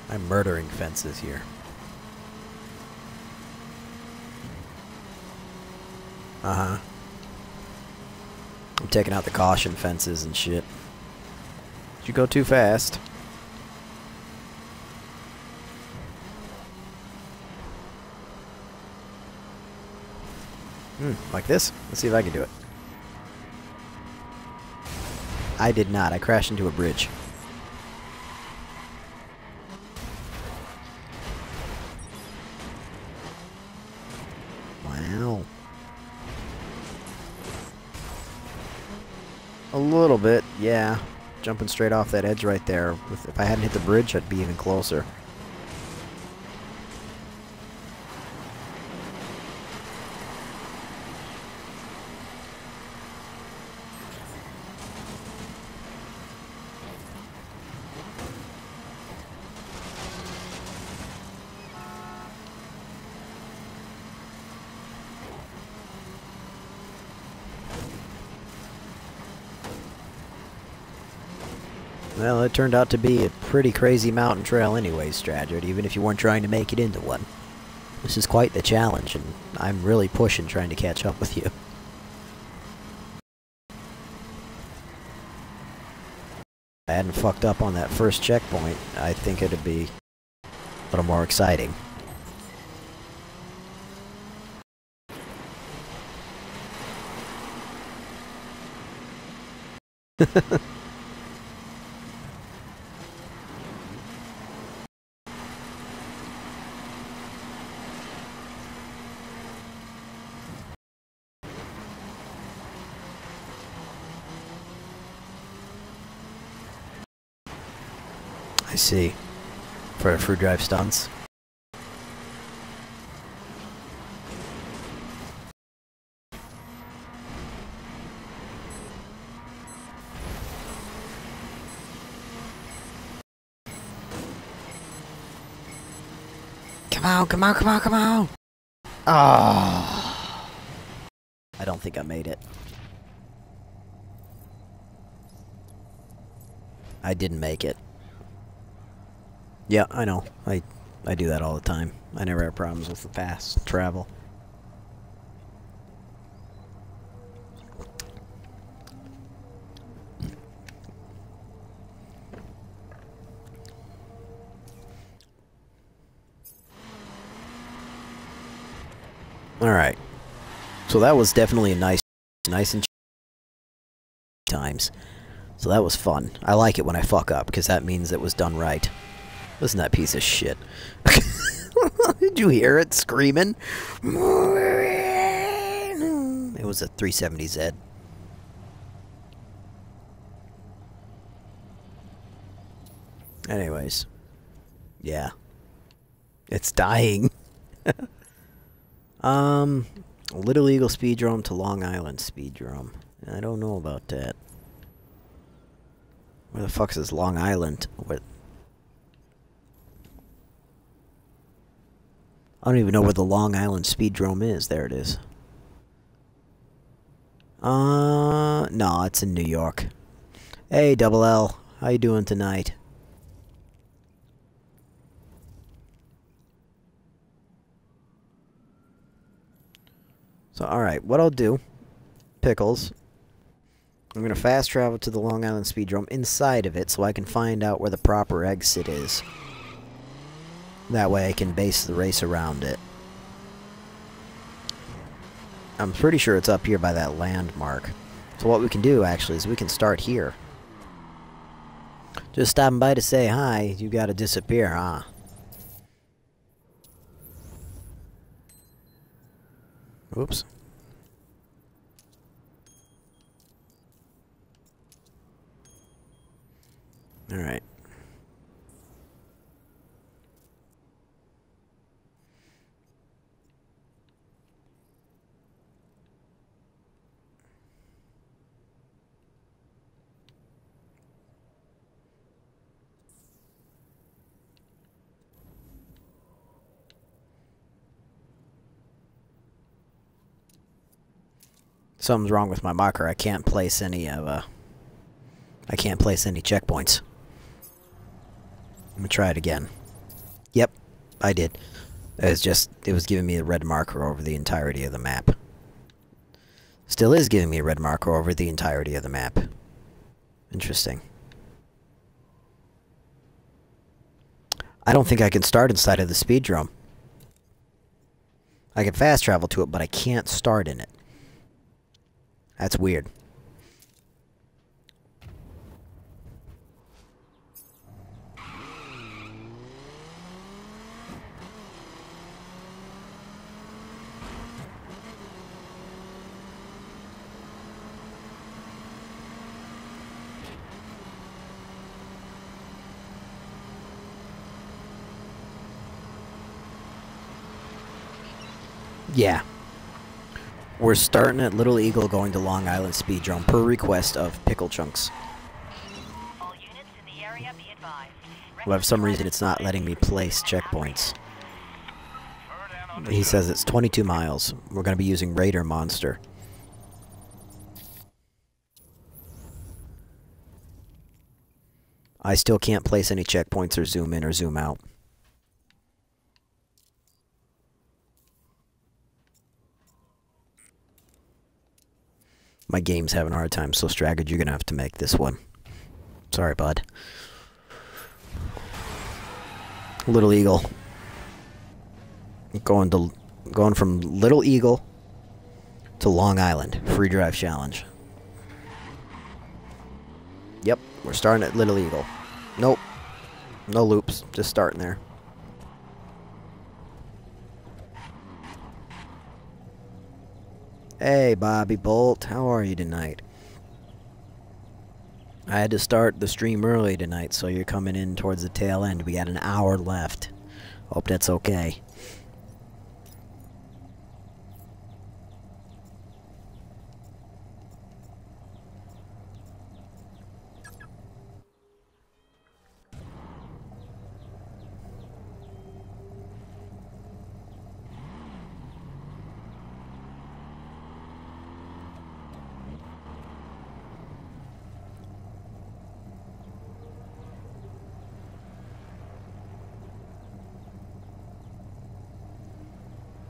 I'm murdering fences here. Uh-huh. I'm taking out the caution fences and shit. Did you go too fast? Like this? Let's see if I can do it. I did not. I crashed into a bridge. Wow. A little bit, yeah. Jumping straight off that edge right there. If I hadn't hit the bridge, I'd be even closer. Well, it turned out to be a pretty crazy mountain trail anyway, Stradford, even if you weren't trying to make it into one. This is quite the challenge, and I'm really pushing trying to catch up with you. If I hadn't fucked up on that first checkpoint, I think it'd be a little more exciting. I see. For fruit drive stunts. Come on, come on, come on, come on! Ah! I don't think I made it. I didn't make it. Yeah, I know. I do that all the time. I never have problems with the fast travel. Alright. So that was definitely a nice and times. So that was fun. I like it when I fuck up, because that means it was done right. Listen to that piece of shit. Did you hear it screaming? It was a 370Z. Anyways. Yeah. It's dying. Little Eagle Speedrome to Long Island Speedrome. I don't know about that. Where the fuck is Long Island? What? I don't even know where the Long Island Speedrome is. There it is. No, it's in New York. Hey, Double L. How you doing tonight? So, alright, what I'll do, Pickles, I'm going to fast travel to the Long Island Speedrome inside of it so I can find out where the proper exit is. That way I can base the race around it. I'm pretty sure it's up here by that landmark. So what we can do, actually, is we can start here. Just stopping by to say hi. You gotta disappear, huh? Oops. Alright. Something's wrong with my marker. I can't place any checkpoints. Let me try it again. Yep, I did. It was giving me a red marker over the entirety of the map. Still is giving me a red marker over the entirety of the map. Interesting. I don't think I can start inside of the speedrome. I can fast travel to it, but I can't start in it. That's weird. Yeah. We're starting at Little Eagle going to Long Island Speedrome per request of Pickle Chunks. All units in the area be advised. But for some reason it's not letting me place checkpoints. He says it's 22 miles. We're going to be using Raider Monster. I still can't place any checkpoints or zoom in or zoom out. My game's having a hard time, so Straggard, you're gonna have to make this one. Sorry, bud. Little Eagle. Going from Little Eagle to Long Island. Free drive challenge. Yep, we're starting at Little Eagle. Nope. No loops, just starting there. Hey, Bobby Bolt, how are you tonight? I had to start the stream early tonight, so you're coming in towards the tail end. We got an hour left. Hope that's okay.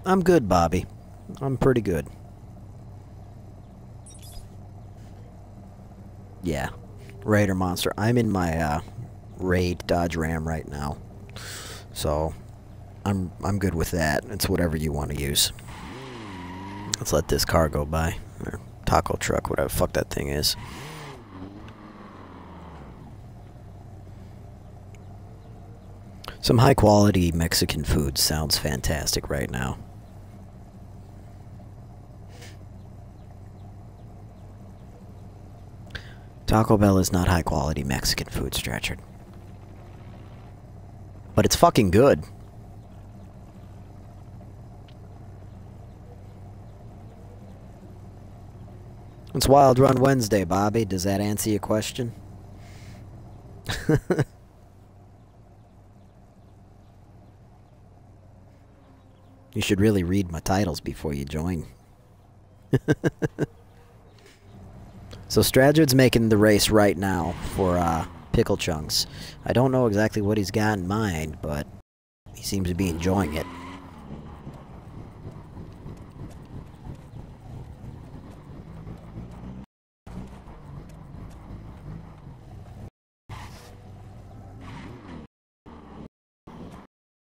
I'm good, Bobby. I'm pretty good. Yeah. Raider Monster. I'm in my Raid Dodge Ram right now. So I'm good with that. It's whatever you want to use. Let's let this car go by. Or taco truck, whatever the fuck that thing is. Some high quality Mexican food sounds fantastic right now. Taco Bell is not high quality Mexican food, Stratchard. But it's fucking good. It's Wild Run Wednesday, Bobby. Does that answer your question? You should really read my titles before you join. So Stratchard's making the race right now for Pickle Chunks. I don't know exactly what he's got in mind, but he seems to be enjoying it.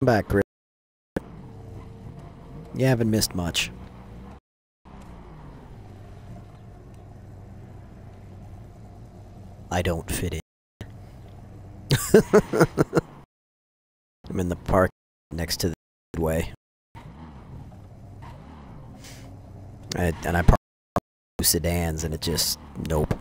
Come back, Chris. You haven't missed much. I don't fit in. I'm in the park next to the way. And I park sedans and it just... nope.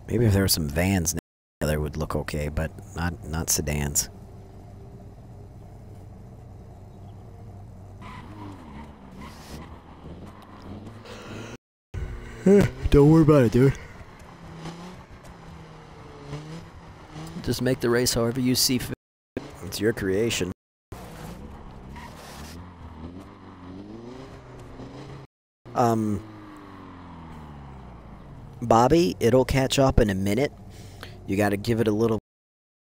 Maybe if there were some vans together would look okay, but not sedans. Don't worry about it, dude. Just make the race however you see fit. It's your creation. Bobby, it'll catch up in a minute. You gotta give it a little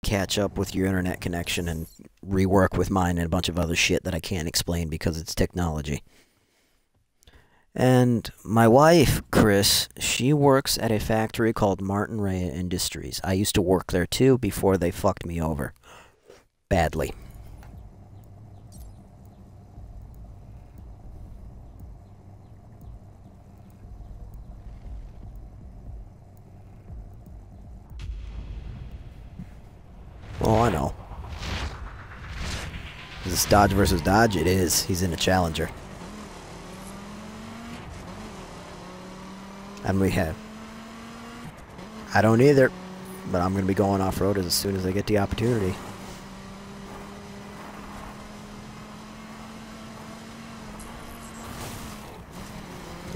catch up with your internet connection and rework with mine and a bunch of other shit that I can't explain because it's technology. And my wife, Chris, she works at a factory called Martin Rea Industries. I used to work there too before they fucked me over. Badly. Oh, I know. Is this Dodge versus Dodge? It is. He's in a Challenger. And we have... I don't either. But I'm going to be going off-road as soon as I get the opportunity.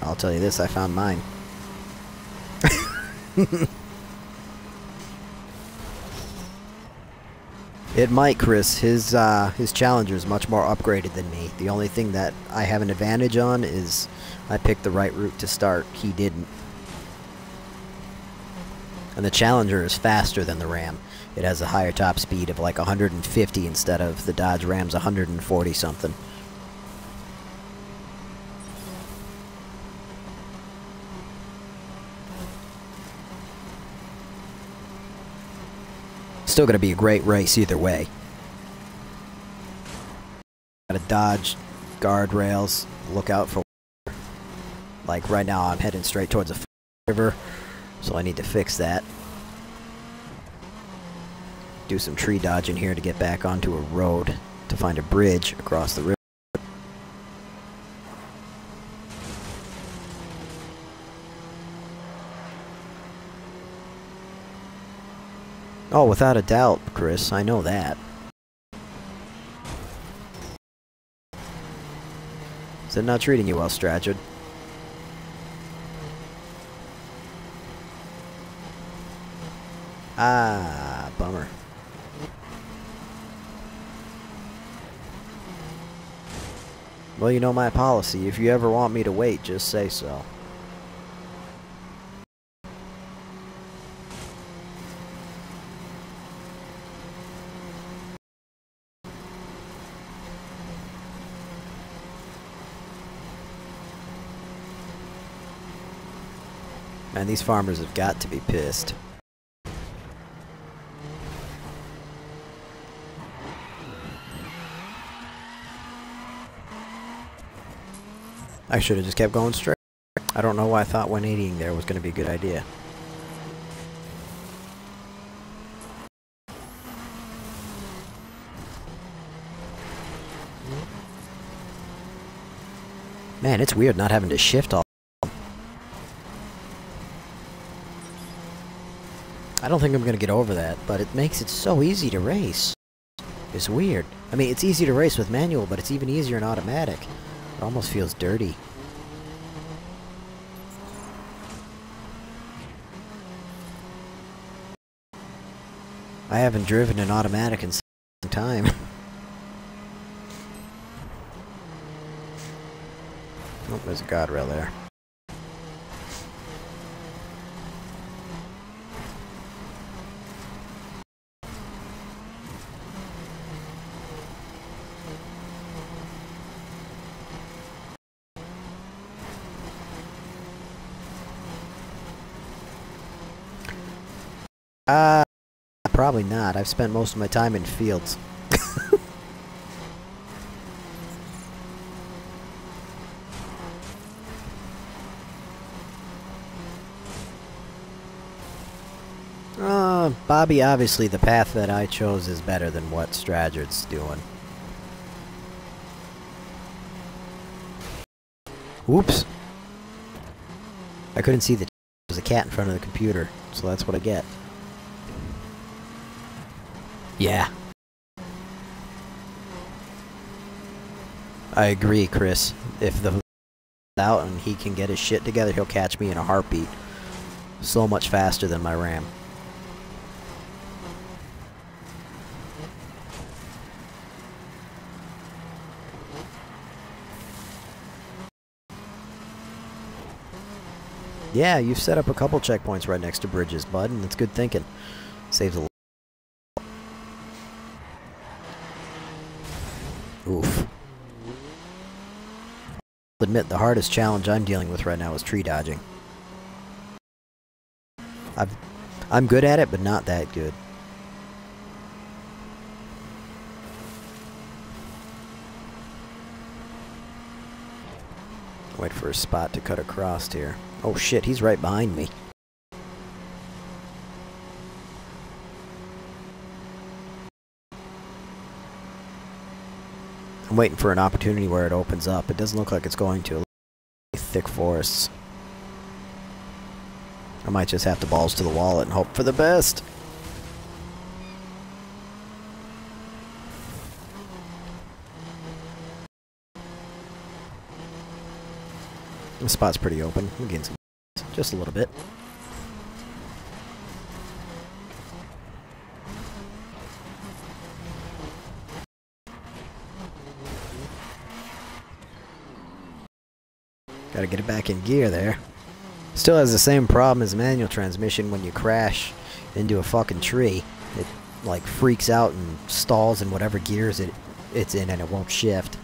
I'll tell you this, I found mine. It might, Chris. His Challenger is much more upgraded than me. The only thing that I have an advantage on is I picked the right route to start. He didn't. And the Challenger is faster than the Ram. It has a higher top speed of like 150 instead of the Dodge Ram's 140 something. Still going to be a great race either way. Got to dodge guardrails, look out for... Like right now I'm heading straight towards a river, so I need to fix that. Do some tree dodging here to get back onto a road to find a bridge across the river. Oh, without a doubt, Chris. I know that. Is it not treating you well, Stratchard? Ah, bummer. Well, you know my policy. If you ever want me to wait, just say so. Man, these farmers have got to be pissed. I should have just kept going straight. I don't know why I thought 180ing there was going to be a good idea. Man, it's weird not having to shift all. I don't think I'm going to get over that, but it makes it so easy to race. It's weird. I mean, it's easy to race with manual, but it's even easier in automatic. It almost feels dirty. I haven't driven an automatic in some time. Oh, there's a guardrail there. Probably not. I've spent most of my time in fields. Bobby, obviously the path that I chose is better than what Stradger's doing. Whoops. I couldn't see there's a cat in front of the computer, so that's what I get. Yeah. I agree, Chris. If the out and he can get his shit together, he'll catch me in a heartbeat. So much faster than my Ram. Yeah, you've set up a couple checkpoints right next to bridges, bud, and that's good thinking. Saves a lot. Oof. I'll admit, the hardest challenge I'm dealing with right now is tree dodging. I'm good at it, but not that good. Wait for a spot to cut across here. Oh shit, he's right behind me. I'm waiting for an opportunity where it opens up. It doesn't look like it's going to. Thick forests. I might just have to balls to the wall and hope for the best. The spot's pretty open. I'm getting some just a little bit. Gotta get it back in gear there. Still has the same problem as manual transmission when you crash into a fucking tree. It like freaks out and stalls in whatever gears it's in and it won't shift.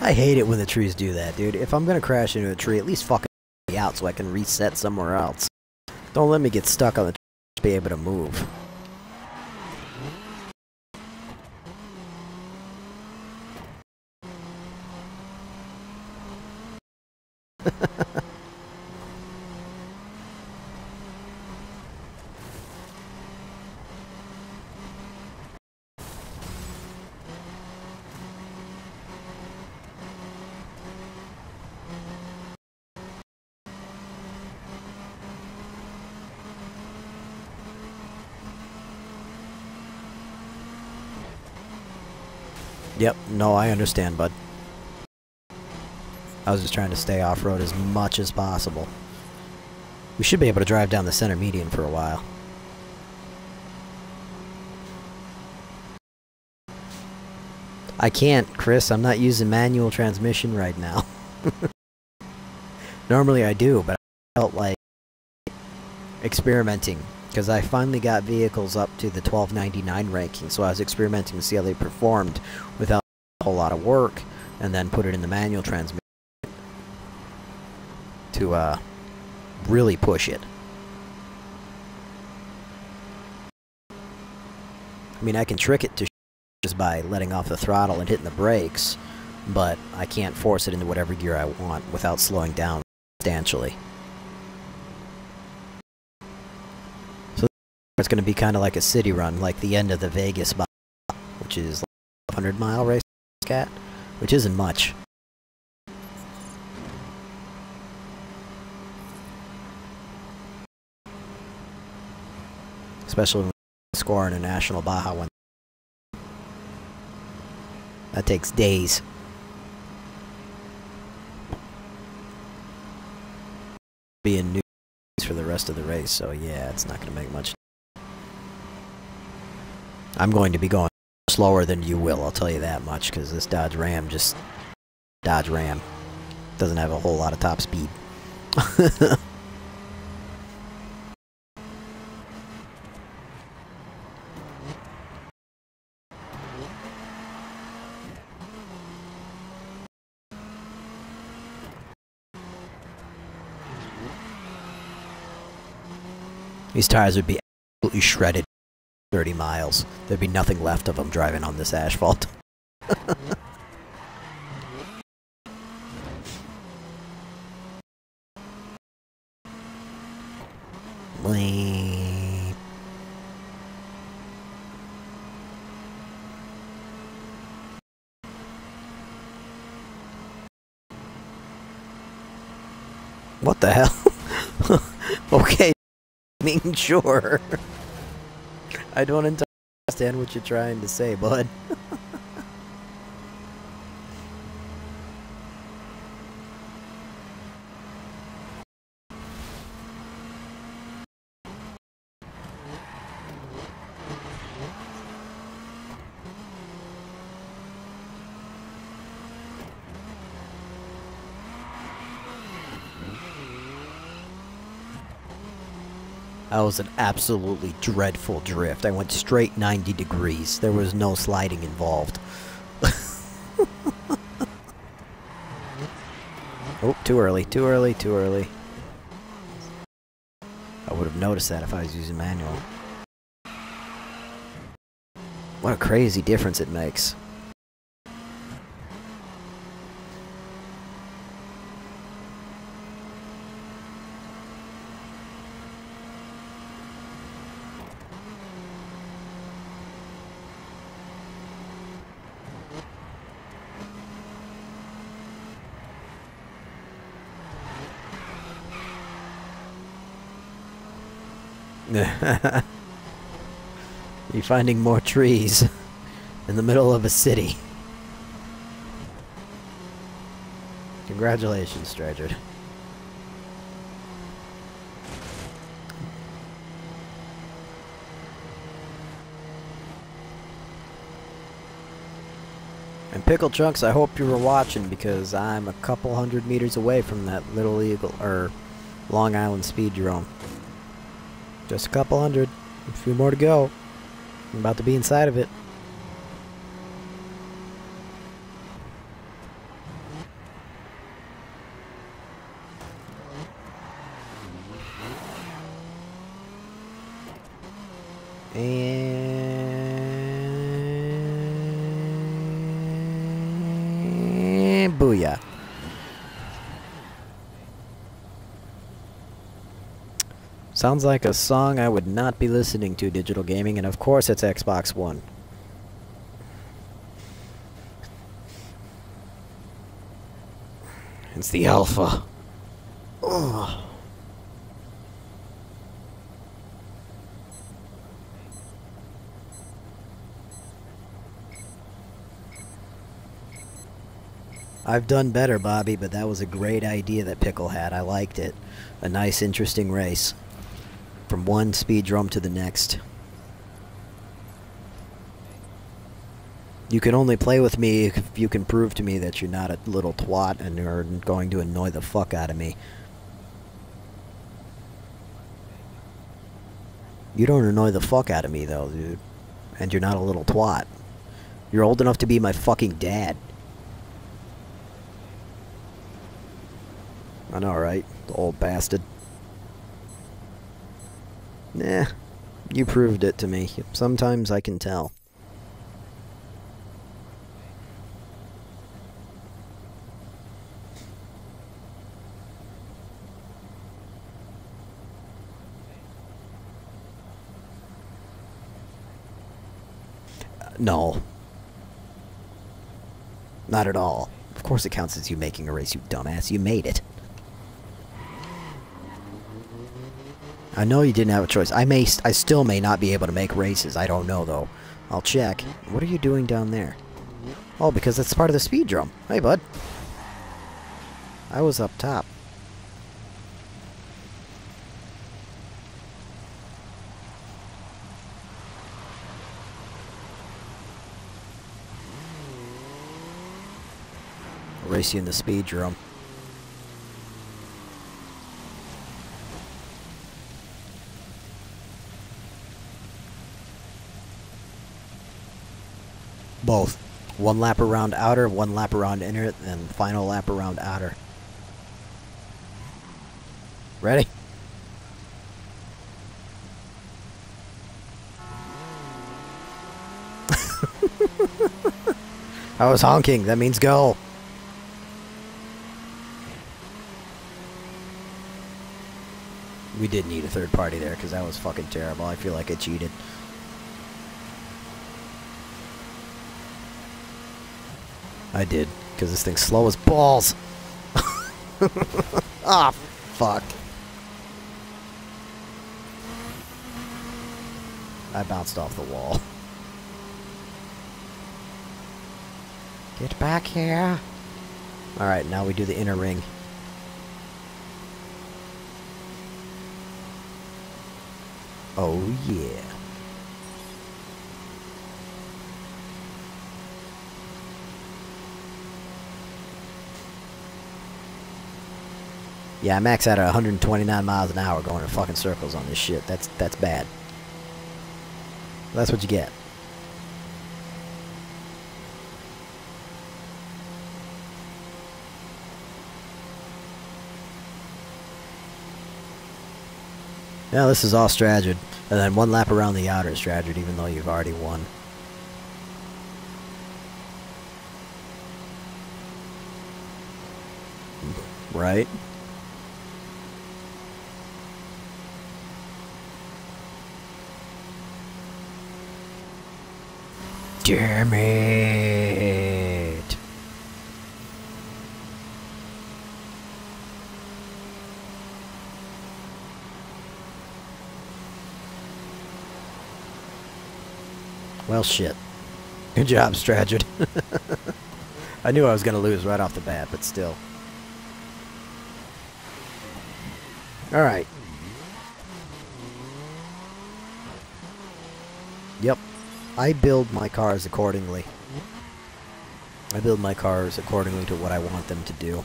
I hate it when the trees do that, dude. If I'm gonna crash into a tree, at least fucking me out so I can reset somewhere else. Don't let me get stuck on the tree to be able to move. Yep, no, I understand, bud. I was just trying to stay off-road as much as possible. We should be able to drive down the center median for a while. I can't, Chris. I'm not using manual transmission right now. Normally I do, but I felt like experimenting. Because I finally got vehicles up to the 1299 ranking, so I was experimenting to see how they performed without a whole lot of work, and then put it in the manual transmission to really push it. I mean, I can trick it to just by letting off the throttle and hitting the brakes, but I can't force it into whatever gear I want without slowing down substantially. So it's going to be kind of like a city run, like the end of the Vegas mile, which is like a 100-mile race, cat, which isn't much. Especially when we score in a national Baja one. That takes days. Being new for the rest of the race, so yeah, it's not going to make much. I'm going to be going slower than you will, I'll tell you that much, because this Dodge Ram just... Dodge Ram. Doesn't have a whole lot of top speed. These tires would be absolutely shredded 30 miles. There'd be nothing left of them driving on this asphalt. Bleep. What the hell? Okay. Making sure. I don't entirely understand what you're trying to say, bud. That was an absolutely dreadful drift. I went straight 90 degrees. There was no sliding involved. Oh, too early, too early, too early. I would have noticed that if I was using manual. What a crazy difference it makes. You're finding more trees in the middle of a city. Congratulations, Stridgard. And Pickle Chunks, I hope you were watching because I'm a couple 100 meters away from that Little Eagle, or Long Island Speedrome. Just a couple hundred. A few more to go. I'm about to be inside of it. And booyah. Sounds like a song I would not be listening to, Digital Gaming, and of course it's Xbox One. It's the alpha. Ugh. I've done better, Bobby, but that was a great idea that Pickle had. I liked it. A nice, interesting race. From one speed drum to the next. You can only play with me if you can prove to me that you're not a little twat and you're going to annoy the fuck out of me. You don't annoy the fuck out of me, though, dude. And you're not a little twat. You're old enough to be my fucking dad. I know, right? The old bastard. Nah. You proved it to me. Sometimes I can tell. No. Not at all. Of course it counts as you making a race, you dumbass. You made it. I know you didn't have a choice. I still may not be able to make races. I don't know, though. I'll check. What are you doing down there? Oh, because that's part of the speed drum. Hey, bud. I was up top. I'll race you in the speed drum. Both. One lap around outer, one lap around inner, and final lap around outer. Ready? I was honking. That means go. We did need a third party there because that was fucking terrible. I feel like I cheated. I did, because this thing's slow as balls. Ah, fuck. I bounced off the wall. Get back here. Alright, now we do the inner ring. Oh, yeah. Yeah, I max out at 129 miles an hour going in fucking circles on this shit. That's bad. That's what you get. Now this is all Stratford. And then one lap around the outer Stratford, even though you've already won. Right? Damn it! Well, shit. Good job, Stratford. I knew I was gonna lose right off the bat, but still. Alright. Yep. I build my cars accordingly. I build my cars accordingly to what I want them to do.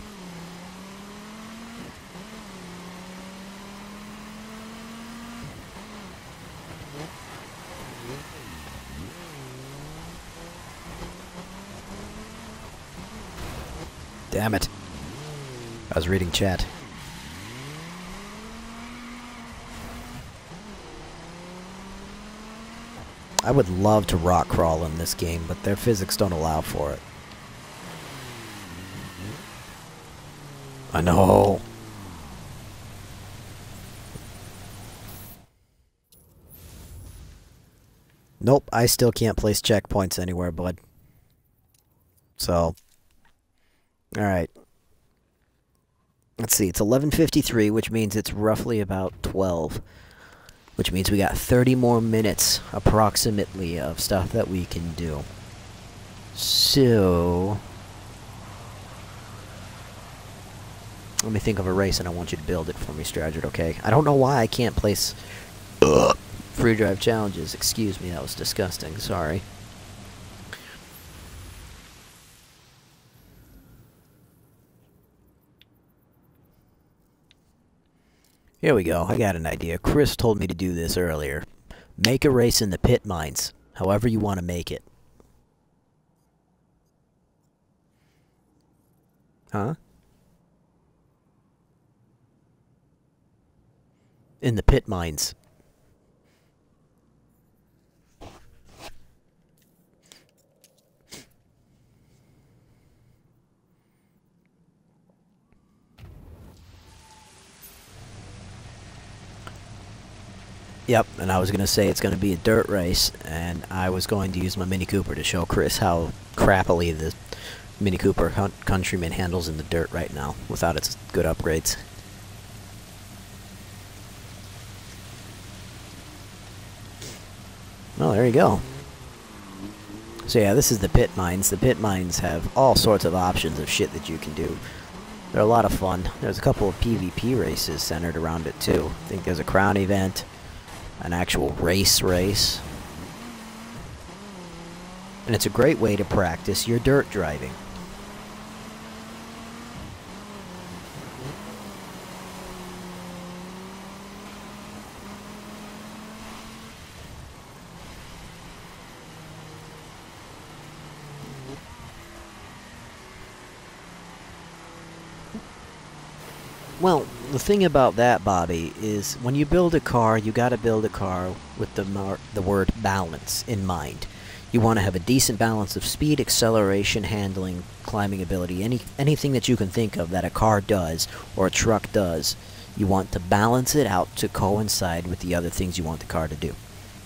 Damn it. I was reading chat. I would love to rock crawl in this game, but their physics don't allow for it. I know. Nope, I still can't place checkpoints anywhere, bud. So, alright. Let's see, it's 11:53, which means it's roughly about 12. Which means we got 30 more minutes, approximately, of stuff that we can do. So... Let me think of a race and I want you to build it for me, Stratford, okay? I don't know why I can't place free drive challenges. Excuse me, that was disgusting. Sorry. Here we go. I got an idea. Chris told me to do this earlier. Make a race in the pit mines, however you want to make it. Huh? In the pit mines. Yep, and I was going to say it's going to be a dirt race, and I was going to use my Mini Cooper to show Chris how crappily the Mini Cooper Countryman handles in the dirt right now, without its good upgrades. Well, there you go. So yeah, this is the pit mines. The pit mines have all sorts of options of shit that you can do. They're a lot of fun. There's a couple of PvP races centered around it too. I think there's a crown event, an actual race. And it's a great way to practice your dirt driving. Well, the thing about that, Bobby, is when you build a car, you gotta build a car with the word balance in mind. You want to have a decent balance of speed, acceleration, handling, climbing ability, anything that you can think of that a car does or a truck does. You want to balance it out to coincide with the other things you want the car to do.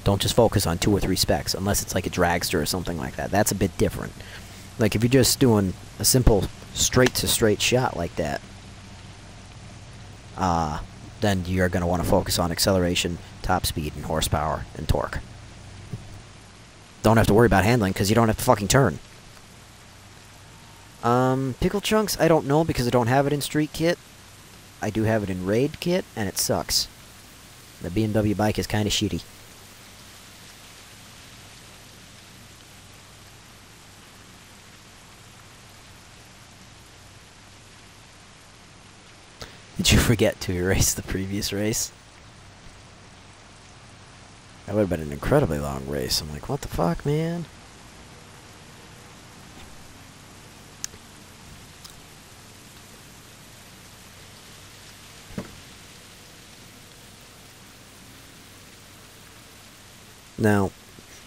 Don't just focus on 2 or 3 specs, unless it's like a dragster or something like that. That's a bit different. Like if you're just doing a simple straight shot like that, then you're going to want to focus on acceleration, top speed, and horsepower, and torque. Don't have to worry about handling, because you don't have to fucking turn. Pickle Chunks, I don't know, because I don't have it in Street Kit. I do have it in Raid Kit, and it sucks. The BMW bike is kind of shitty. Did you forget to erase the previous race? That would have been an incredibly long race. I'm like, what the fuck, man? Now,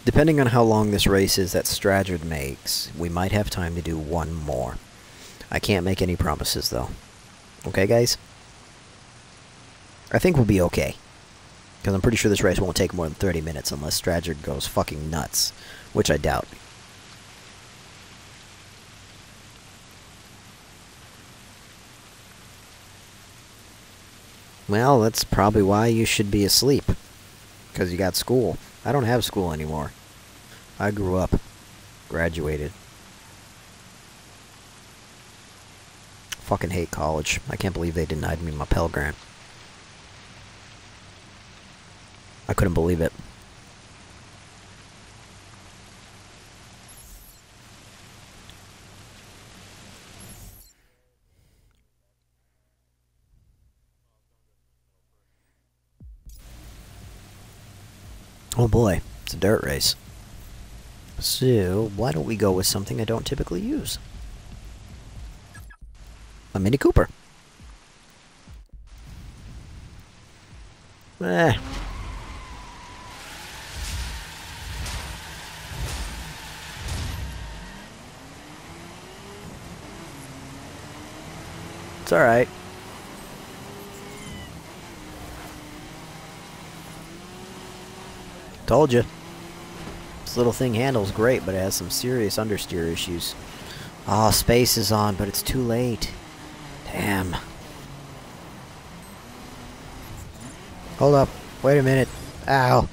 depending on how long this race is that Stratford makes, we might have time to do one more. I can't make any promises, though. Okay, guys? I think we'll be okay. Because I'm pretty sure this race won't take more than 30 minutes unless Stratford goes fucking nuts. Which I doubt. Well, that's probably why you should be asleep. Because you got school. I don't have school anymore. I grew up. Graduated. Fucking hate college. I can't believe they denied me my Pell Grant. I couldn't believe it. Oh boy, it's a dirt race. So, why don't we go with something I don't typically use? A Mini Cooper. Eh. It's alright. Told you. This little thing handles great, but it has some serious understeer issues. Oh, space is on, but it's too late. Damn. Hold up. Wait a minute. Ow.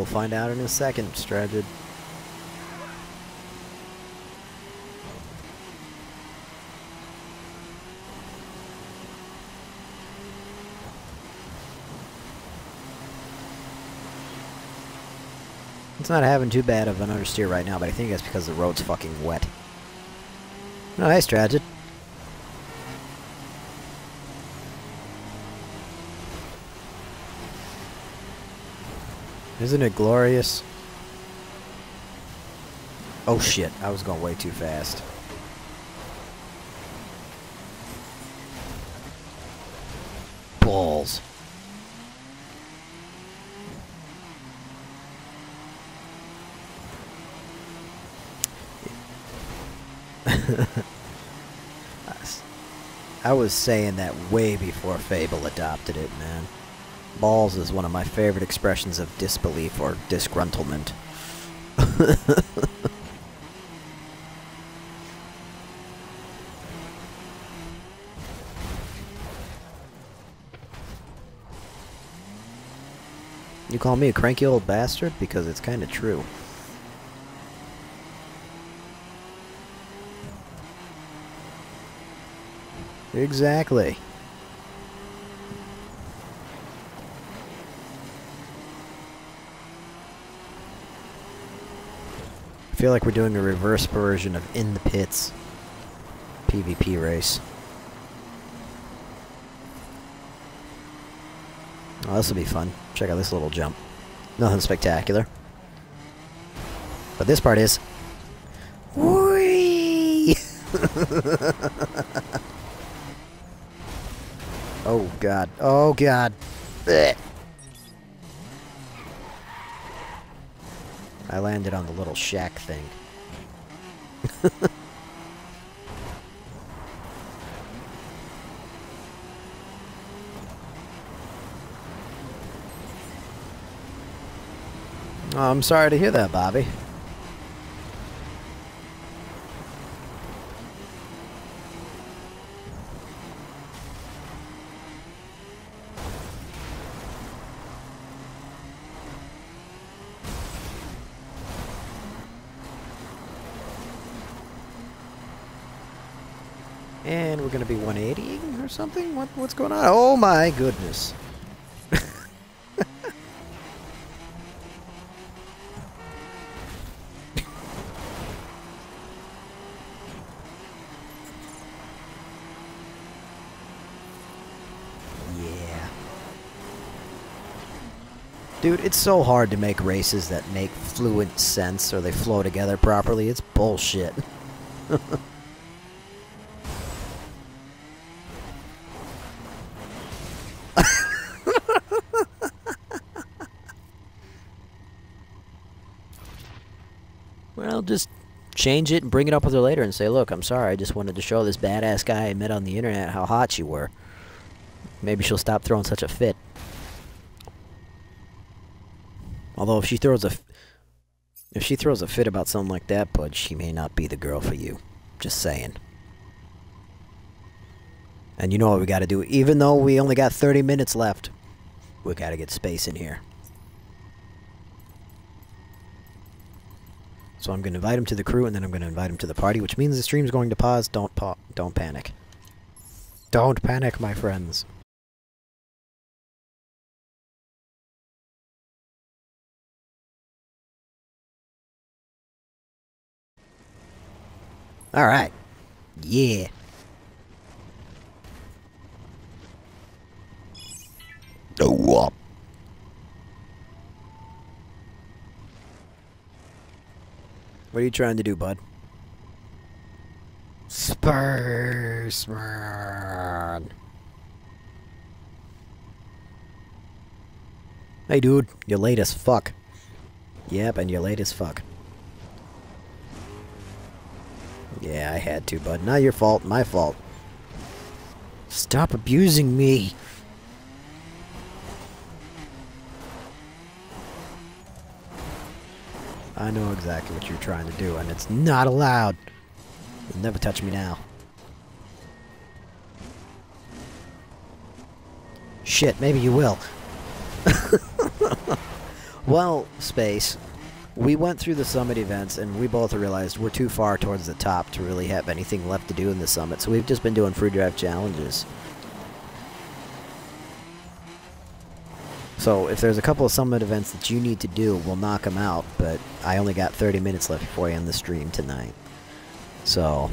You'll find out in a second, Stragid. It's not having too bad of an understeer right now, but I think that's because the road's fucking wet. Oh, hey, Stragid. Isn't it glorious? Oh shit, I was going way too fast. Balls. I was saying that way before Fable adopted it, man. Balls is one of my favorite expressions of disbelief or disgruntlement. You call me a cranky old bastard? Because it's kinda true. Exactly. I feel like we're doing a reverse version of In the Pits PvP race. Oh, this will be fun. Check out this little jump. Nothing spectacular. But this part is... Whee! Oh god. Oh god. Blech. I landed on the little shack thing. Oh, I'm sorry to hear that, Bobby. And we're gonna be 180 or something? What's going on? Oh my goodness. Yeah. Dude, it's so hard to make races that make fluent sense or they flow together properly. It's bullshit. Well, just change it and bring it up with her later and say, look, I'm sorry, I just wanted to show this badass guy I met on the internet how hot you were. Maybe she'll stop throwing such a fit. Although if she throws a fit about something like that, bud, she may not be the girl for you. Just saying. And you know what we gotta do? Even though we only got 30 minutes left, we gotta get space in here. So I'm gonna invite him to the crew, and then I'm gonna invite him to the party, which means the stream's going to pause. Don't panic. Don't panic, my friends. Alright. Yeah. Oh, what are you trying to do, bud? Spaceman. Hey, dude, you're late as fuck. Yep, and you're late as fuck. Yeah, I had to, bud. Not your fault, my fault. Stop abusing me. I know exactly what you're trying to do, and it's not allowed. You'll never touch me now. Shit, maybe you will. Well, Space, we went through the summit events, and we both realized we're too far towards the top to really have anything left to do in the summit, so we've just been doing free drive challenges. So if there's a couple of summit events that you need to do, we'll knock them out, but I only got 30 minutes left before I end the stream tonight. So,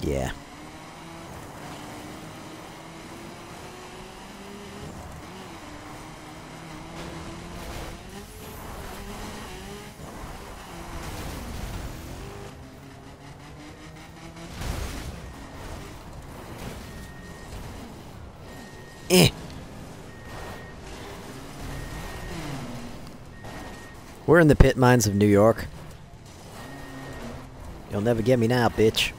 yeah. We're in the pit mines of New York. You'll never get me now, bitch.